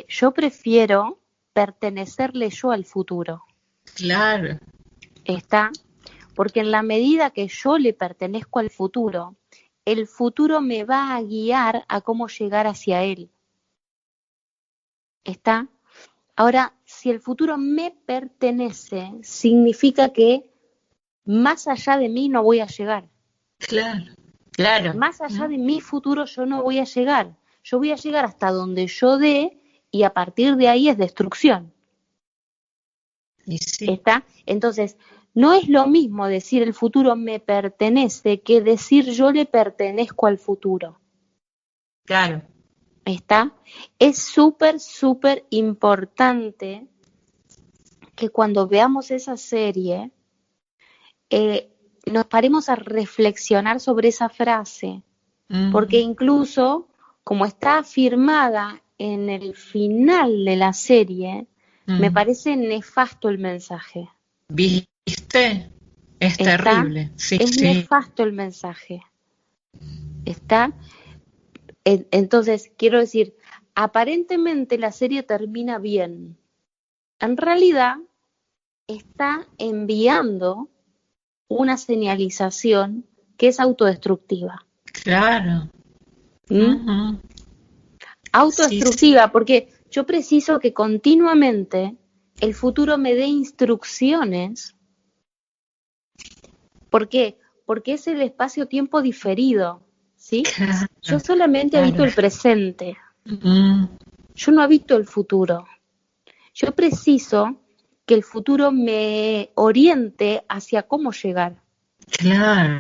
Yo prefiero pertenecerle yo al futuro. Claro. ¿Está? Porque en la medida que yo le pertenezco al futuro, el futuro me va a guiar a cómo llegar hacia él. ¿Está? Ahora, si el futuro me pertenece, significa que más allá de mí no voy a llegar. Claro. Más allá de mi futuro yo no voy a llegar. Yo voy a llegar hasta donde yo dé y a partir de ahí es destrucción. Y sí. ¿Está? Entonces, no es lo mismo decir el futuro me pertenece que decir yo le pertenezco al futuro. Claro. ¿Está? Es súper, súper importante que cuando veamos esa serie nos paremos a reflexionar sobre esa frase, porque incluso como está afirmada en el final de la serie, me parece nefasto el mensaje. ¿Viste? Es terrible. Sí, es nefasto el mensaje. ¿Está? Entonces, quiero decir, aparentemente la serie termina bien. En realidad, está enviando una señalización que es autodestructiva. Claro. Autodestructiva, porque yo preciso que continuamente el futuro me dé instrucciones. ¿Por qué? Porque es el espacio-tiempo diferido, ¿sí? Claro. Yo solamente habito el presente. Yo no habito el futuro. Yo preciso que el futuro me oriente hacia cómo llegar. Claro.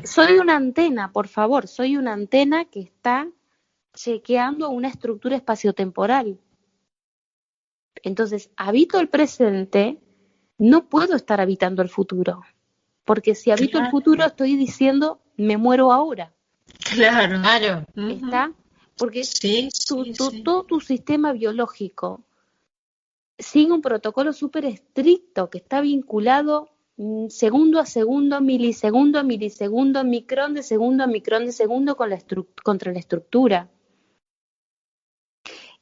Soy una antena, por favor, soy una antena que está chequeando una estructura espaciotemporal. Entonces, habito el presente, no puedo estar habitando el futuro, porque si habito el futuro estoy diciendo me muero ahora. Claro. ¿Está? Porque todo tu sistema biológico sigue un protocolo súper estricto que está vinculado segundo a segundo, milisegundo a milisegundo, micrón de segundo a micrón de segundo contra la estructura.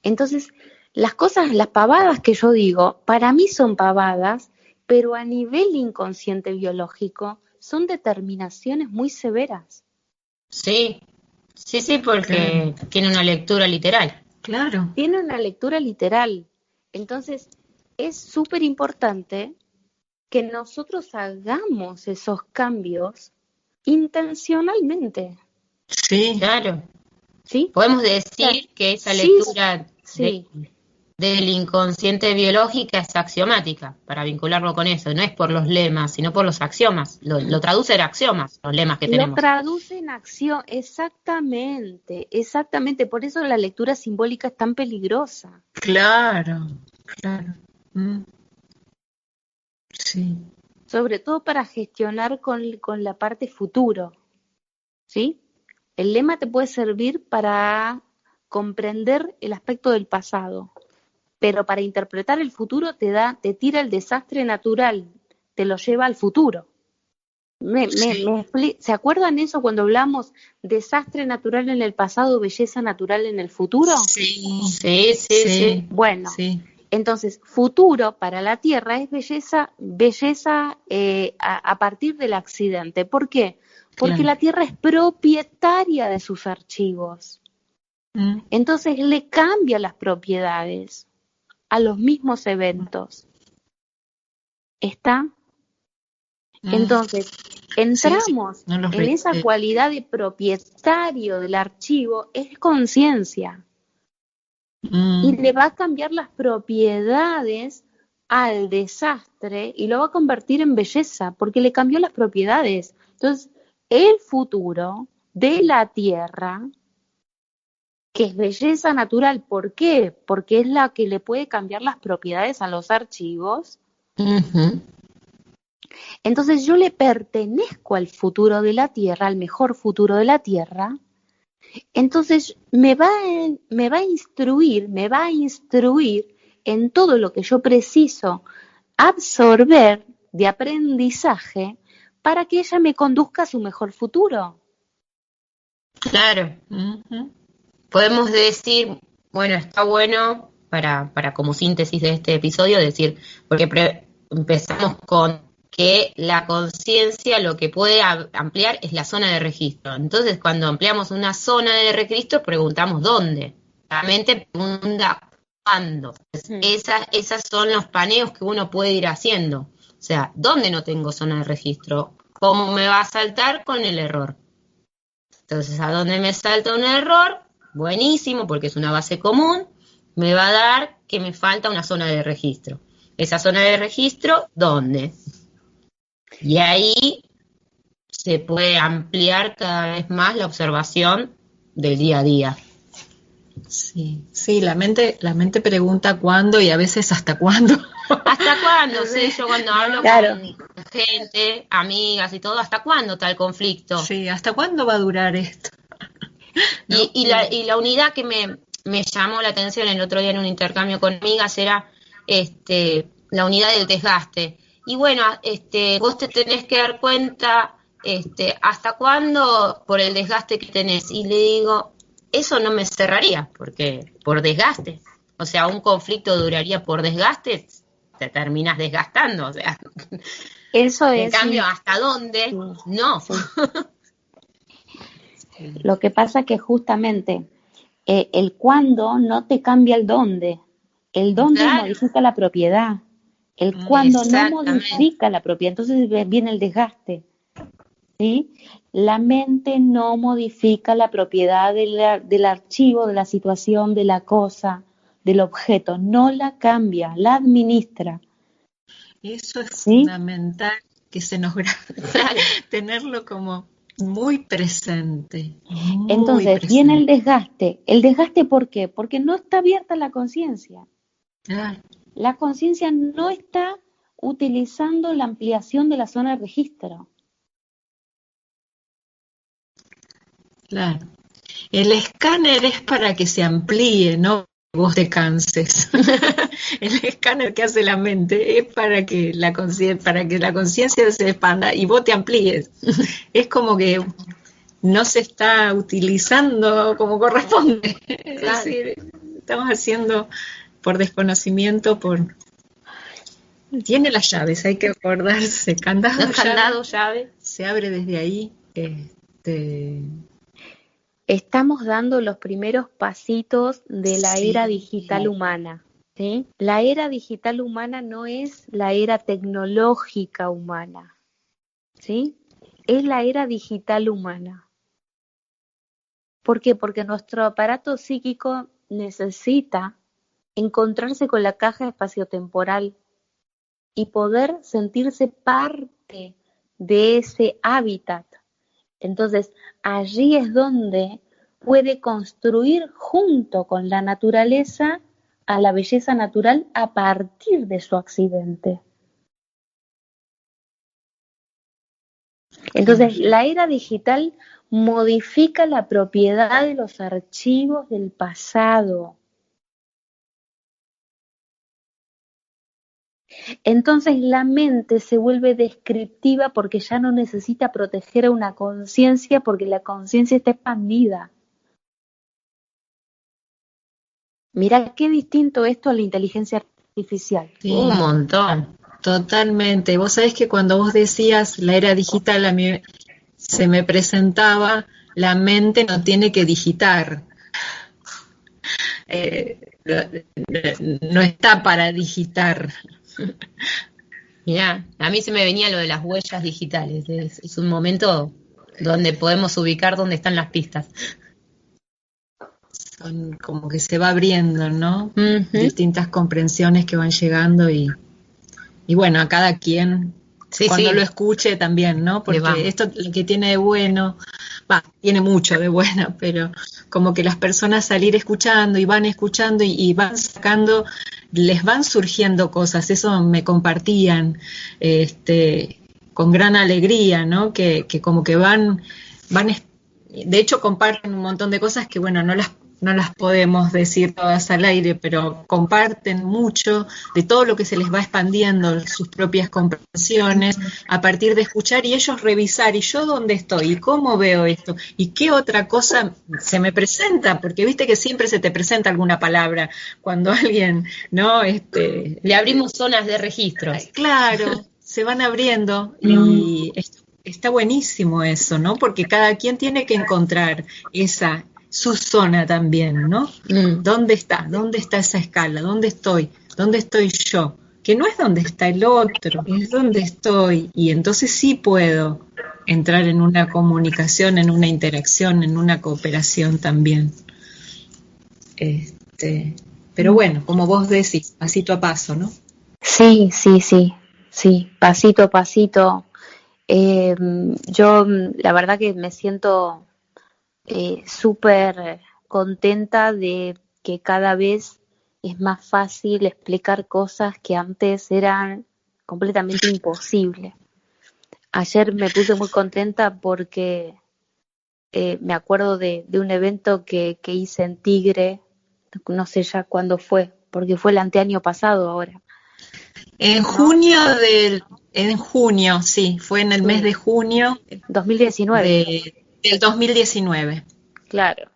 Entonces, las pavadas que yo digo, para mí son pavadas, pero a nivel inconsciente biológico son determinaciones muy severas. Sí, porque tiene una lectura literal. Claro. Tiene una lectura literal. Entonces, es súper importante que nosotros hagamos esos cambios intencionalmente. Sí. Claro. ¿Sí? Podemos decir que esa lectura del inconsciente biológica es axiomática, para vincularlo con eso. No es por los lemas, sino por los axiomas. Lo traduce en axiomas, los lemas que tenemos. Lo traduce en acción, exactamente. Por eso la lectura simbólica es tan peligrosa. Claro. Sí. Sobre todo para gestionar con la parte futuro, ¿sí? El lema te puede servir para comprender el aspecto del pasado, pero para interpretar el futuro te tira el desastre natural, te lo lleva al futuro. ¿Se acuerdan eso cuando hablamos desastre natural en el pasado, belleza natural en el futuro? Sí. Bueno. Sí. Entonces, futuro para la Tierra es belleza a partir del accidente. ¿Por qué? Porque la Tierra es propietaria de sus archivos. Entonces, le cambia las propiedades a los mismos eventos. ¿Está? Entonces, entramos no los en esa cualidad de propietario del archivo, es conciencia. Y le va a cambiar las propiedades al desastre y lo va a convertir en belleza, porque le cambió las propiedades. Entonces, el futuro de la Tierra, que es belleza natural, ¿por qué? Porque es la que le puede cambiar las propiedades a los archivos. Entonces yo le pertenezco al futuro de la Tierra, al mejor futuro de la Tierra. Entonces me va a instruir en todo lo que yo preciso absorber de aprendizaje para que ella me conduzca a su mejor futuro. Claro. Podemos decir, bueno, está bueno para como síntesis de este episodio decir, porque empezamos con que la conciencia lo que puede ampliar es la zona de registro. Entonces, cuando ampliamos una zona de registro, preguntamos dónde. La mente pregunta cuándo. Esas son los paneos que uno puede ir haciendo. O sea, ¿dónde no tengo zona de registro? ¿Cómo me va a saltar con el error? Entonces, ¿a dónde me salta un error? Buenísimo, porque es una base común. Me va a dar que me falta una zona de registro. Esa zona de registro, ¿dónde? Y ahí se puede ampliar cada vez más la observación del día a día. Sí, la mente pregunta cuándo y a veces hasta cuándo. ¿Hasta cuándo? Sí, yo cuando hablo con gente, amigas y todo, ¿hasta cuándo está el conflicto? Sí, ¿hasta cuándo va a durar esto? ¿No? Y la unidad que me llamó la atención el otro día en un intercambio con amigas era la unidad del desgaste. Y bueno, vos te tenés que dar cuenta hasta cuándo por el desgaste que tenés. Y le digo, eso no me cerraría, porque por desgaste. O sea, un conflicto duraría por desgaste, te terminas desgastando. O sea, eso es. En cambio, ¿hasta dónde? Sí. No. Sí. Lo que pasa que justamente el cuándo no te cambia el dónde. El dónde modifica la propiedad. El cuándo no modifica la propiedad, entonces viene el desgaste, ¿sí? La mente no modifica la propiedad del archivo, de la situación, de la cosa, del objeto, no la cambia, la administra. Eso es fundamental, que se nos grabe, tenerlo como muy presente. Entonces viene el desgaste. ¿El desgaste por qué? Porque no está abierta la conciencia. La conciencia no está utilizando la ampliación de la zona de registro. Claro. El escáner es para que se amplíe, no vos te canses. El escáner que hace la mente es para que la conciencia se expanda y vos te amplíes. Es como que no se está utilizando como corresponde. Es decir, estamos haciendo por desconocimiento, tiene las llaves, hay que acordarse, candado, llave, se abre desde ahí. Estamos dando los primeros pasitos de la era digital humana, ¿sí? La era digital humana no es la era tecnológica humana, ¿sí? Es la era digital humana. ¿Por qué? Porque nuestro aparato psíquico necesita encontrarse con la caja espaciotemporal y poder sentirse parte de ese hábitat. Entonces, allí es donde puede construir junto con la naturaleza a la belleza natural a partir de su accidente. Entonces, la era digital modifica la propiedad de los archivos del pasado. Entonces la mente se vuelve descriptiva porque ya no necesita proteger a una conciencia porque la conciencia está expandida. Mirá qué distinto esto a la inteligencia artificial. Sí, un montón, totalmente. Vos sabés que cuando vos decías la era digital, a mí se me presentaba la mente no tiene que digitar. No está para digitar. Mirá, a mí se me venía lo de las huellas digitales. Es un momento donde podemos ubicar dónde están las pistas. Son como que se va abriendo, ¿no? Ujú. Distintas comprensiones que van llegando y bueno, a cada quien, Sí, cuando lo sí, escuche también, ¿no? le Porque vamos. esto lo que tiene de bueno, tiene mucho de bueno, pero como que las personas salir escuchando y van sacando, les van surgiendo cosas, eso me compartían, con gran alegría, ¿no? Que como que van, de hecho comparten un montón de cosas que, bueno, no las podemos decir todas al aire, pero comparten mucho de todo lo que se les va expandiendo, sus propias comprensiones, a partir de escuchar y ellos revisar, ¿y yo dónde estoy? ¿Y cómo veo esto? ¿Y qué otra cosa se me presenta? Porque viste que siempre se te presenta alguna palabra cuando alguien, ¿no? Le abrimos zonas de registros. Claro, se van abriendo y está buenísimo eso, ¿no? Porque cada quien tiene que encontrar su zona también, ¿no? Mm. ¿Dónde está? ¿Dónde está esa escala? ¿Dónde estoy? ¿Dónde estoy yo? Que no es donde está el otro, es donde estoy. Y entonces sí puedo entrar en una comunicación, en una interacción, en una cooperación también. Pero bueno, como vos decís, pasito a paso, ¿no? Sí, sí, sí, sí, pasito a pasito. Yo la verdad que me siento súper contenta de que cada vez es más fácil explicar cosas que antes eran completamente imposibles. Ayer me puse muy contenta porque me acuerdo de un evento que hice en Tigre, no sé ya cuándo fue, porque fue el anteaño pasado ahora, En ¿no? junio, sí, fue en el mes Sí, de junio 2019, del 2019. claro.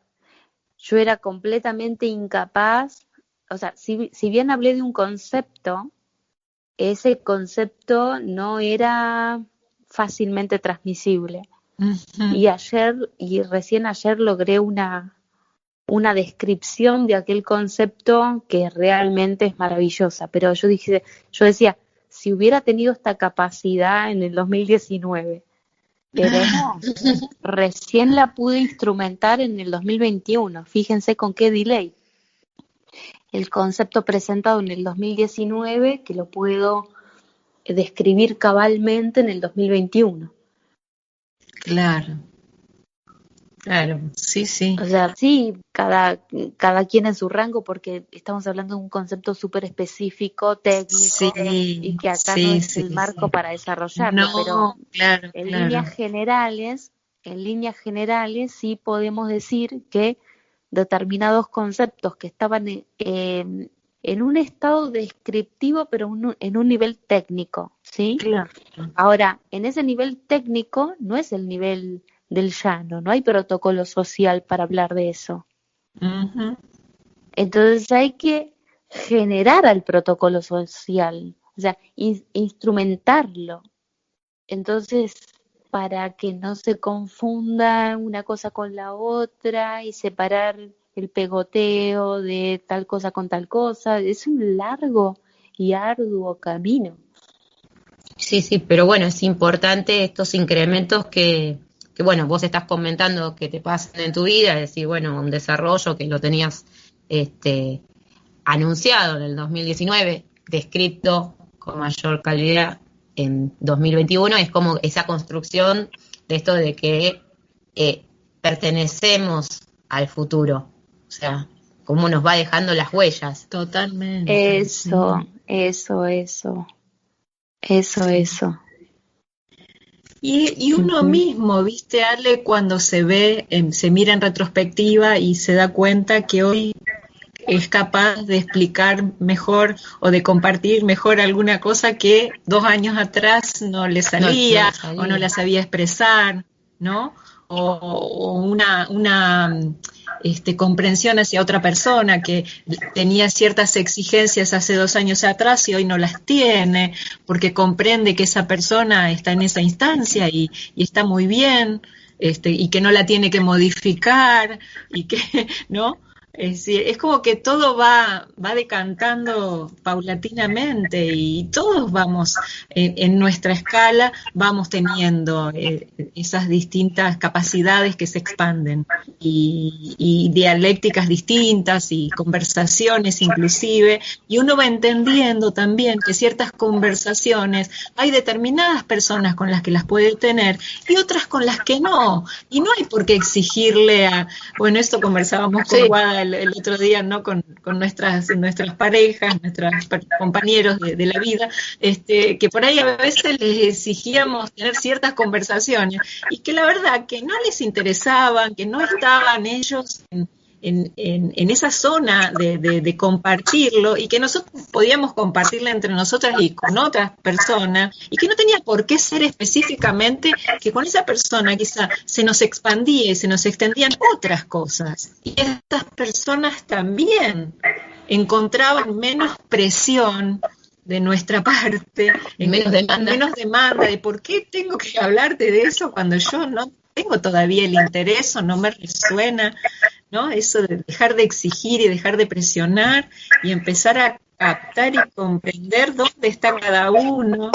Yo era completamente incapaz, o sea, si bien hablé de un concepto, ese concepto no era fácilmente transmisible. Ujú. Y recién ayer logré una descripción de aquel concepto que realmente es maravillosa. Pero yo decía, si hubiera tenido esta capacidad en el 2019, pero no, recién la pude instrumentar en el 2021. Fíjense con qué delay. El concepto presentado en el 2019 que lo puedo describir cabalmente en el 2021. Claro, Claro. sí, sí. O sea, sí, cada quien en su rango, porque estamos hablando de un concepto súper específico, técnico, y Sí, que acá no sí, es sí, el marco sí. para desarrollarlo, pero No, claro, en líneas claro. generales, sí podemos decir que determinados conceptos que estaban en un estado descriptivo, pero en un nivel técnico, ¿sí? Claro. Ahora, en ese nivel técnico no es el nivel del llano, no hay protocolo social para hablar de eso. Ujú. Entonces hay que generar al protocolo social, o sea, instrumentarlo. Entonces, para que no se confunda una cosa con la otra y separar el pegoteo de tal cosa con tal cosa, es un largo y arduo camino. Sí, sí, pero bueno, es importante estos incrementos que, bueno, vos estás comentando que te pasan en tu vida, es decir, bueno, un desarrollo que lo tenías este, anunciado en el 2019, descrito con mayor calidad en 2021, es como esa construcción de esto de que eh, pertenecemos al futuro, o sea, cómo nos va dejando las huellas. Totalmente, Eso, sí, eso, eso, eso, sí. eso. Y uno Ujú. mismo, viste, Ale, cuando se mira en retrospectiva y se da cuenta que hoy es capaz de explicar mejor o de compartir mejor alguna cosa que 2 años atrás no le No, no le salía o no salía. la sabía expresar, ¿no? O una comprensión hacia otra persona que tenía ciertas exigencias hace 2 años atrás y hoy no las tiene, porque comprende que esa persona está en esa instancia y está muy bien, y que no la tiene que modificar, y que, ¿no? Es decir, es como que todo va decantando paulatinamente y todos vamos, en nuestra escala, vamos teniendo esas distintas capacidades que se expanden y dialécticas distintas y conversaciones inclusive, y uno va entendiendo también que ciertas conversaciones hay determinadas personas con las que las puede tener y otras con las que no, y no hay por qué exigirle bueno, esto conversábamos con Guada el otro día, ¿no? Con nuestras parejas, nuestros compañeros de la vida, que por ahí a veces les exigíamos tener ciertas conversaciones y que la verdad que no les interesaban, que no estaban ellos en esa zona de compartirlo y que nosotros podíamos compartirla entre nosotras y con otras personas y que no tenía por qué ser específicamente que con esa persona quizá se nos expandía y se nos extendían otras cosas y estas personas también encontraban menos presión de nuestra parte, menos demanda de por qué tengo que hablarte de eso cuando yo no tengo todavía el interés o no me resuena, ¿no? Eso de dejar de exigir y dejar de presionar y empezar a captar y comprender dónde está cada uno.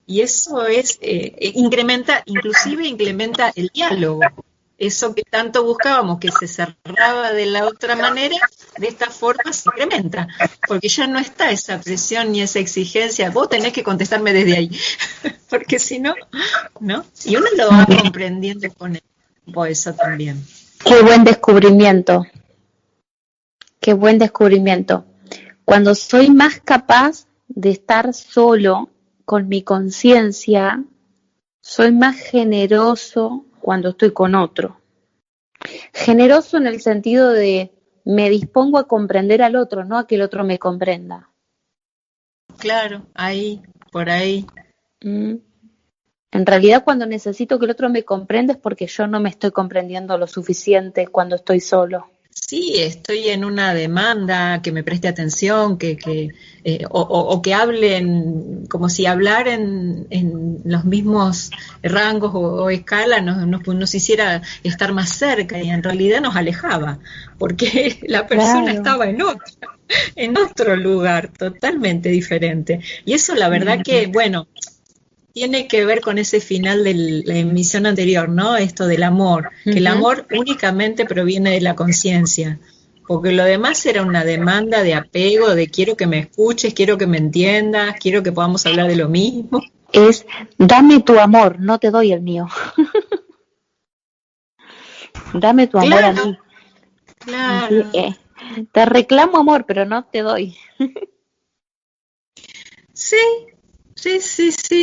Y eso es, incrementa el diálogo. Eso que tanto buscábamos, que se cerraba de la otra manera, de esta forma se incrementa, porque ya no está esa presión ni esa exigencia, vos tenés que contestarme desde ahí, porque si no, ¿no? Y uno lo va comprendiendo con el tiempo eso también. Qué buen descubrimiento, qué buen descubrimiento. Cuando soy más capaz de estar solo con mi conciencia, soy más generoso cuando estoy con otro. Generoso en el sentido de me dispongo a comprender al otro, no a que el otro me comprenda. Claro, ahí, por ahí. En realidad cuando necesito que el otro me comprenda es porque yo no me estoy comprendiendo lo suficiente cuando estoy solo. Sí, estoy en una demanda, que me preste atención, o que hablen, como si hablar en los mismos rangos o escala nos hiciera estar más cerca y en realidad nos alejaba, porque la persona estaba en otro lugar totalmente diferente. Y eso la verdad que, bueno, tiene que ver con ese final de la emisión anterior, ¿no? Esto del amor, que el amor únicamente proviene de la conciencia, porque lo demás era una demanda de apego, de quiero que me escuches, quiero que me entiendas, quiero que podamos hablar de lo mismo. Es, dame tu amor, no te doy el mío. Dame tu amor a mí. Claro. Te reclamo amor, pero no te doy. Sí,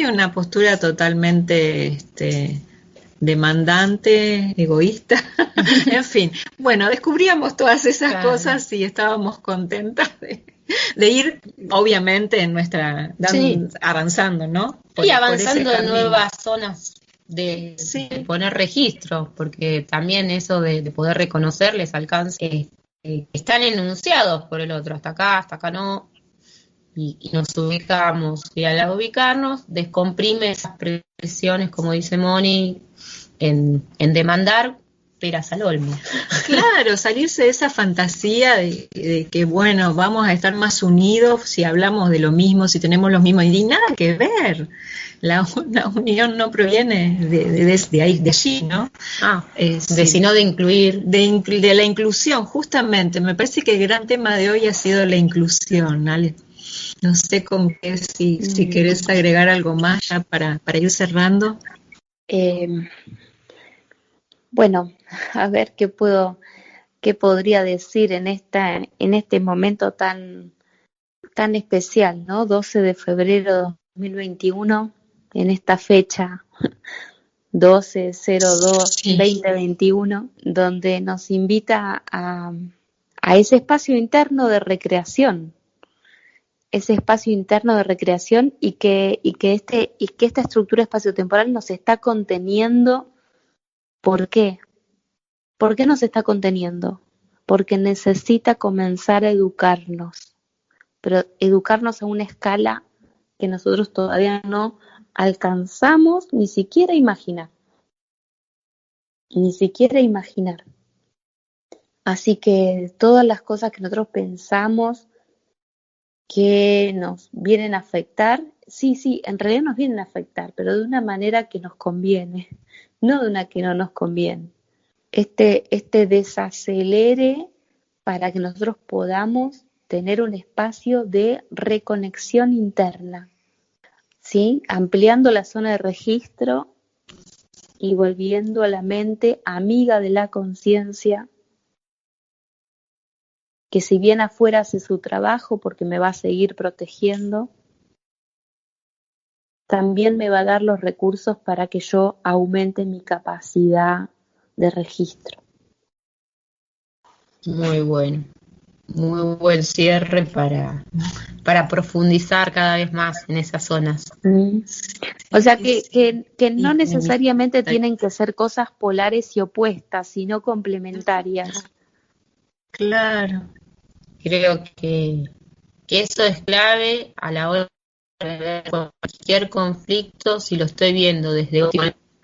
una postura totalmente demandante, egoísta, en fin. Bueno, descubríamos todas esas cosas y estábamos contentas de ir, obviamente, en nuestra, avanzando, ¿no? Y avanzando en nuevas zonas de poner registro, porque también eso de poder reconocerles alcance, están enunciados por el otro, hasta acá no. Y nos ubicamos, y al ubicarnos descomprime esas presiones, como dice Moni, en demandar peras al olmo. Claro, salirse de esa fantasía de que, bueno, vamos a estar más unidos si hablamos de lo mismo, si tenemos los mismos, y nada que ver. La unión no proviene de allí, ¿no? Sino de incluir. De la inclusión, justamente. Me parece que el gran tema de hoy ha sido la inclusión, Ale. No sé con qué, si querés agregar algo más ya para ir cerrando. Bueno, a ver qué podría decir en este momento tan especial, ¿no? 12 de febrero de 2021, en esta fecha 12/02/2021, donde nos invita a ese espacio interno de recreación. Ese espacio interno de recreación y que esta estructura espaciotemporal nos está conteniendo. ¿Por qué? ¿Por qué nos está conteniendo? Porque necesita comenzar a educarnos, pero educarnos a una escala que nosotros todavía no alcanzamos ni siquiera a imaginar. Ni siquiera a imaginar. Así que todas las cosas que nosotros pensamos que nos vienen a afectar, sí, en realidad nos vienen a afectar, pero de una manera que nos conviene, no de una que no nos conviene. Este desacelere para que nosotros podamos tener un espacio de reconexión interna, ¿sí? Ampliando la zona de registro y volviendo a la mente amiga de la conciencia, que si bien afuera hace su trabajo porque me va a seguir protegiendo, también me va a dar los recursos para que yo aumente mi capacidad de registro. Muy bueno. Muy buen cierre para profundizar cada vez más en esas zonas. O sea que no necesariamente tienen que ser cosas polares y opuestas, sino complementarias. Claro. Creo que eso es clave a la hora de ver cualquier conflicto, si lo estoy viendo desde otro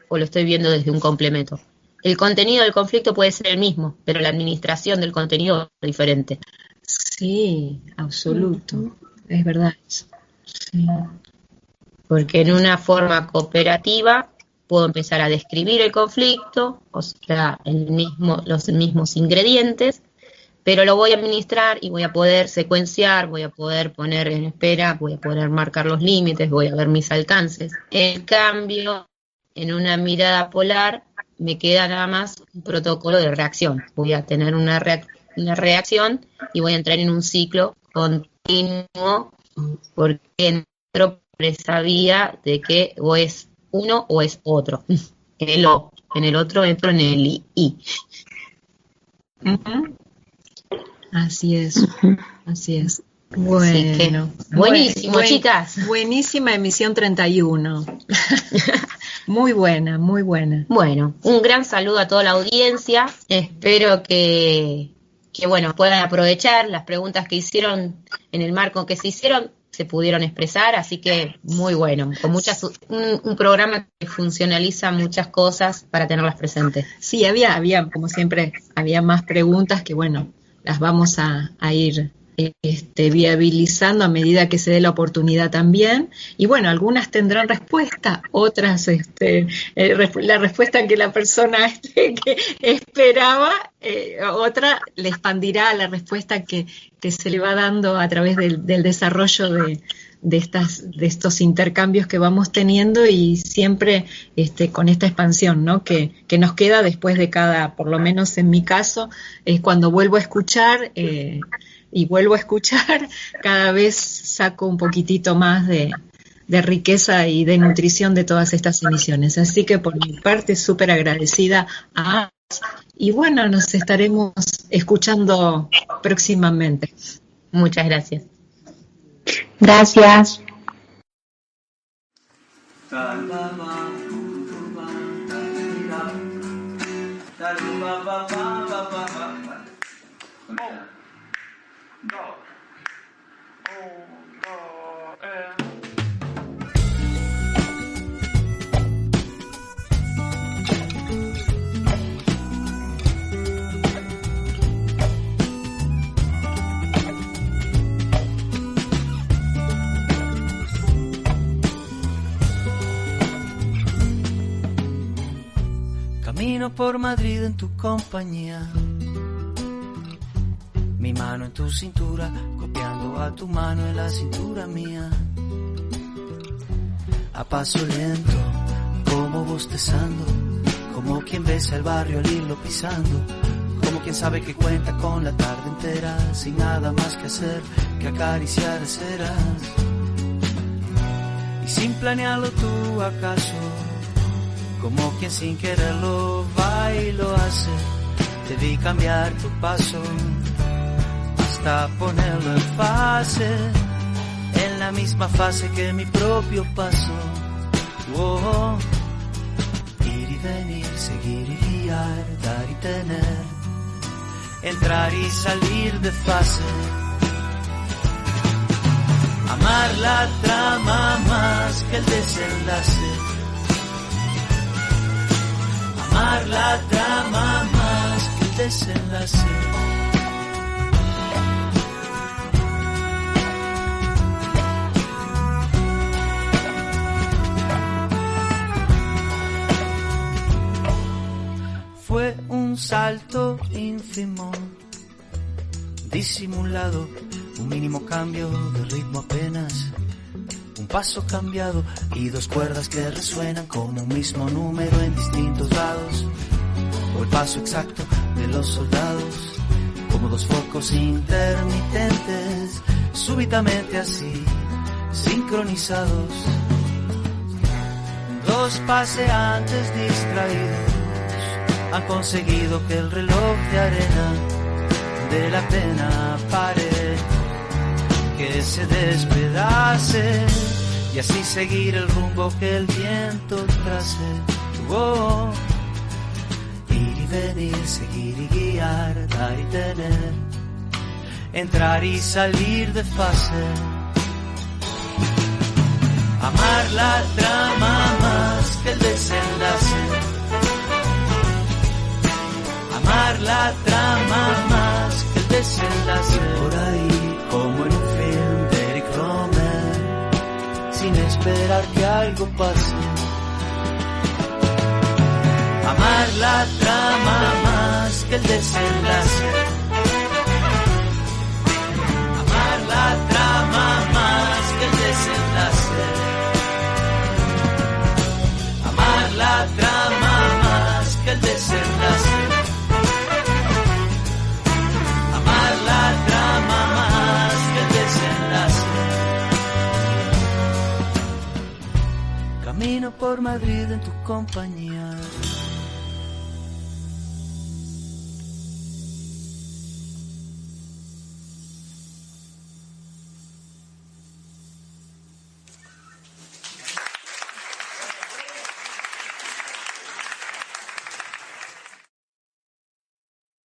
o lo estoy viendo desde un complemento. El contenido del conflicto puede ser el mismo, pero la administración del contenido es diferente. Sí, absoluto. Es verdad eso. Sí. Porque en una forma cooperativa puedo empezar a describir el conflicto, o sea, los mismos ingredientes, pero lo voy a administrar y voy a poder secuenciar, voy a poder poner en espera, voy a poder marcar los límites, voy a ver mis alcances. En cambio, en una mirada polar, me queda nada más un protocolo de reacción. Voy a tener una reacción y voy a entrar en un ciclo continuo porque entro por esa vía de que o es uno o es otro. En el O, en el otro entro en el I. Uh-huh. Así es, así es. Bueno, buenísimo, chicas. Buenísima emisión 31. Muy buena, muy buena. Bueno, un gran saludo a toda la audiencia. Espero que bueno, puedan aprovechar las preguntas que hicieron en el marco que se hicieron, se pudieron expresar, así que muy bueno, con un programa que funcionaliza muchas cosas para tenerlas presentes. Sí, había como siempre, había más preguntas que bueno, las vamos a ir viabilizando a medida que se dé la oportunidad también, y bueno, algunas tendrán respuesta, otras la respuesta que la persona que esperaba, otra le expandirá la respuesta que se le va dando a través del desarrollo de estos intercambios que vamos teniendo, y siempre con esta expansión, ¿no? que nos queda después de cada, por lo menos en mi caso, cuando vuelvo a escuchar y vuelvo a escuchar, cada vez saco un poquitito más de riqueza y de nutrición de todas estas emisiones. Así que por mi parte, súper agradecida a ambas. Y bueno, nos estaremos escuchando próximamente. Muchas gracias. Gracias. Camino por Madrid en tu compañía, mi mano en tu cintura, copiando a tu mano en la cintura mía. A paso lento, como bostezando, como quien besa el barrio al irlo pisando, como quien sabe que cuenta con la tarde entera, sin nada más que hacer que acariciar aceras. Y sin planearlo tú acaso, como quien sin quererlo va y lo hace, te vi cambiar tu paso hasta ponerlo en fase, en la misma fase que mi propio paso. Oh, ir y venir, seguir y guiar, dar y tener, entrar y salir de fase. Amar la trama más que el desenlace. Amar la trama más que el desenlace. Fue un salto ínfimo, disimulado, un mínimo cambio de ritmo apenas, un paso cambiado y dos cuerdas que resuenan como un mismo número en distintos lados, o el paso exacto de los soldados, como dos focos intermitentes, súbitamente así, sincronizados, dos paseantes distraídos han conseguido que el reloj de arena de la pena pare, que se despedace y así seguir el rumbo que el viento trace. Oh, ir y venir, seguir y guiar, dar y tener, entrar y salir de fase, amar la trama más que el desenlace. Amar la trama más que el desenlace. Por ahí, como en un film de Eric Romer, sin esperar que algo pase. Amar la trama más que el desenlace. Amar la trama más que el desenlace. Amar la trama más que el desenlace. La trama más que el desenlace. Camino por Madrid en tu compañía.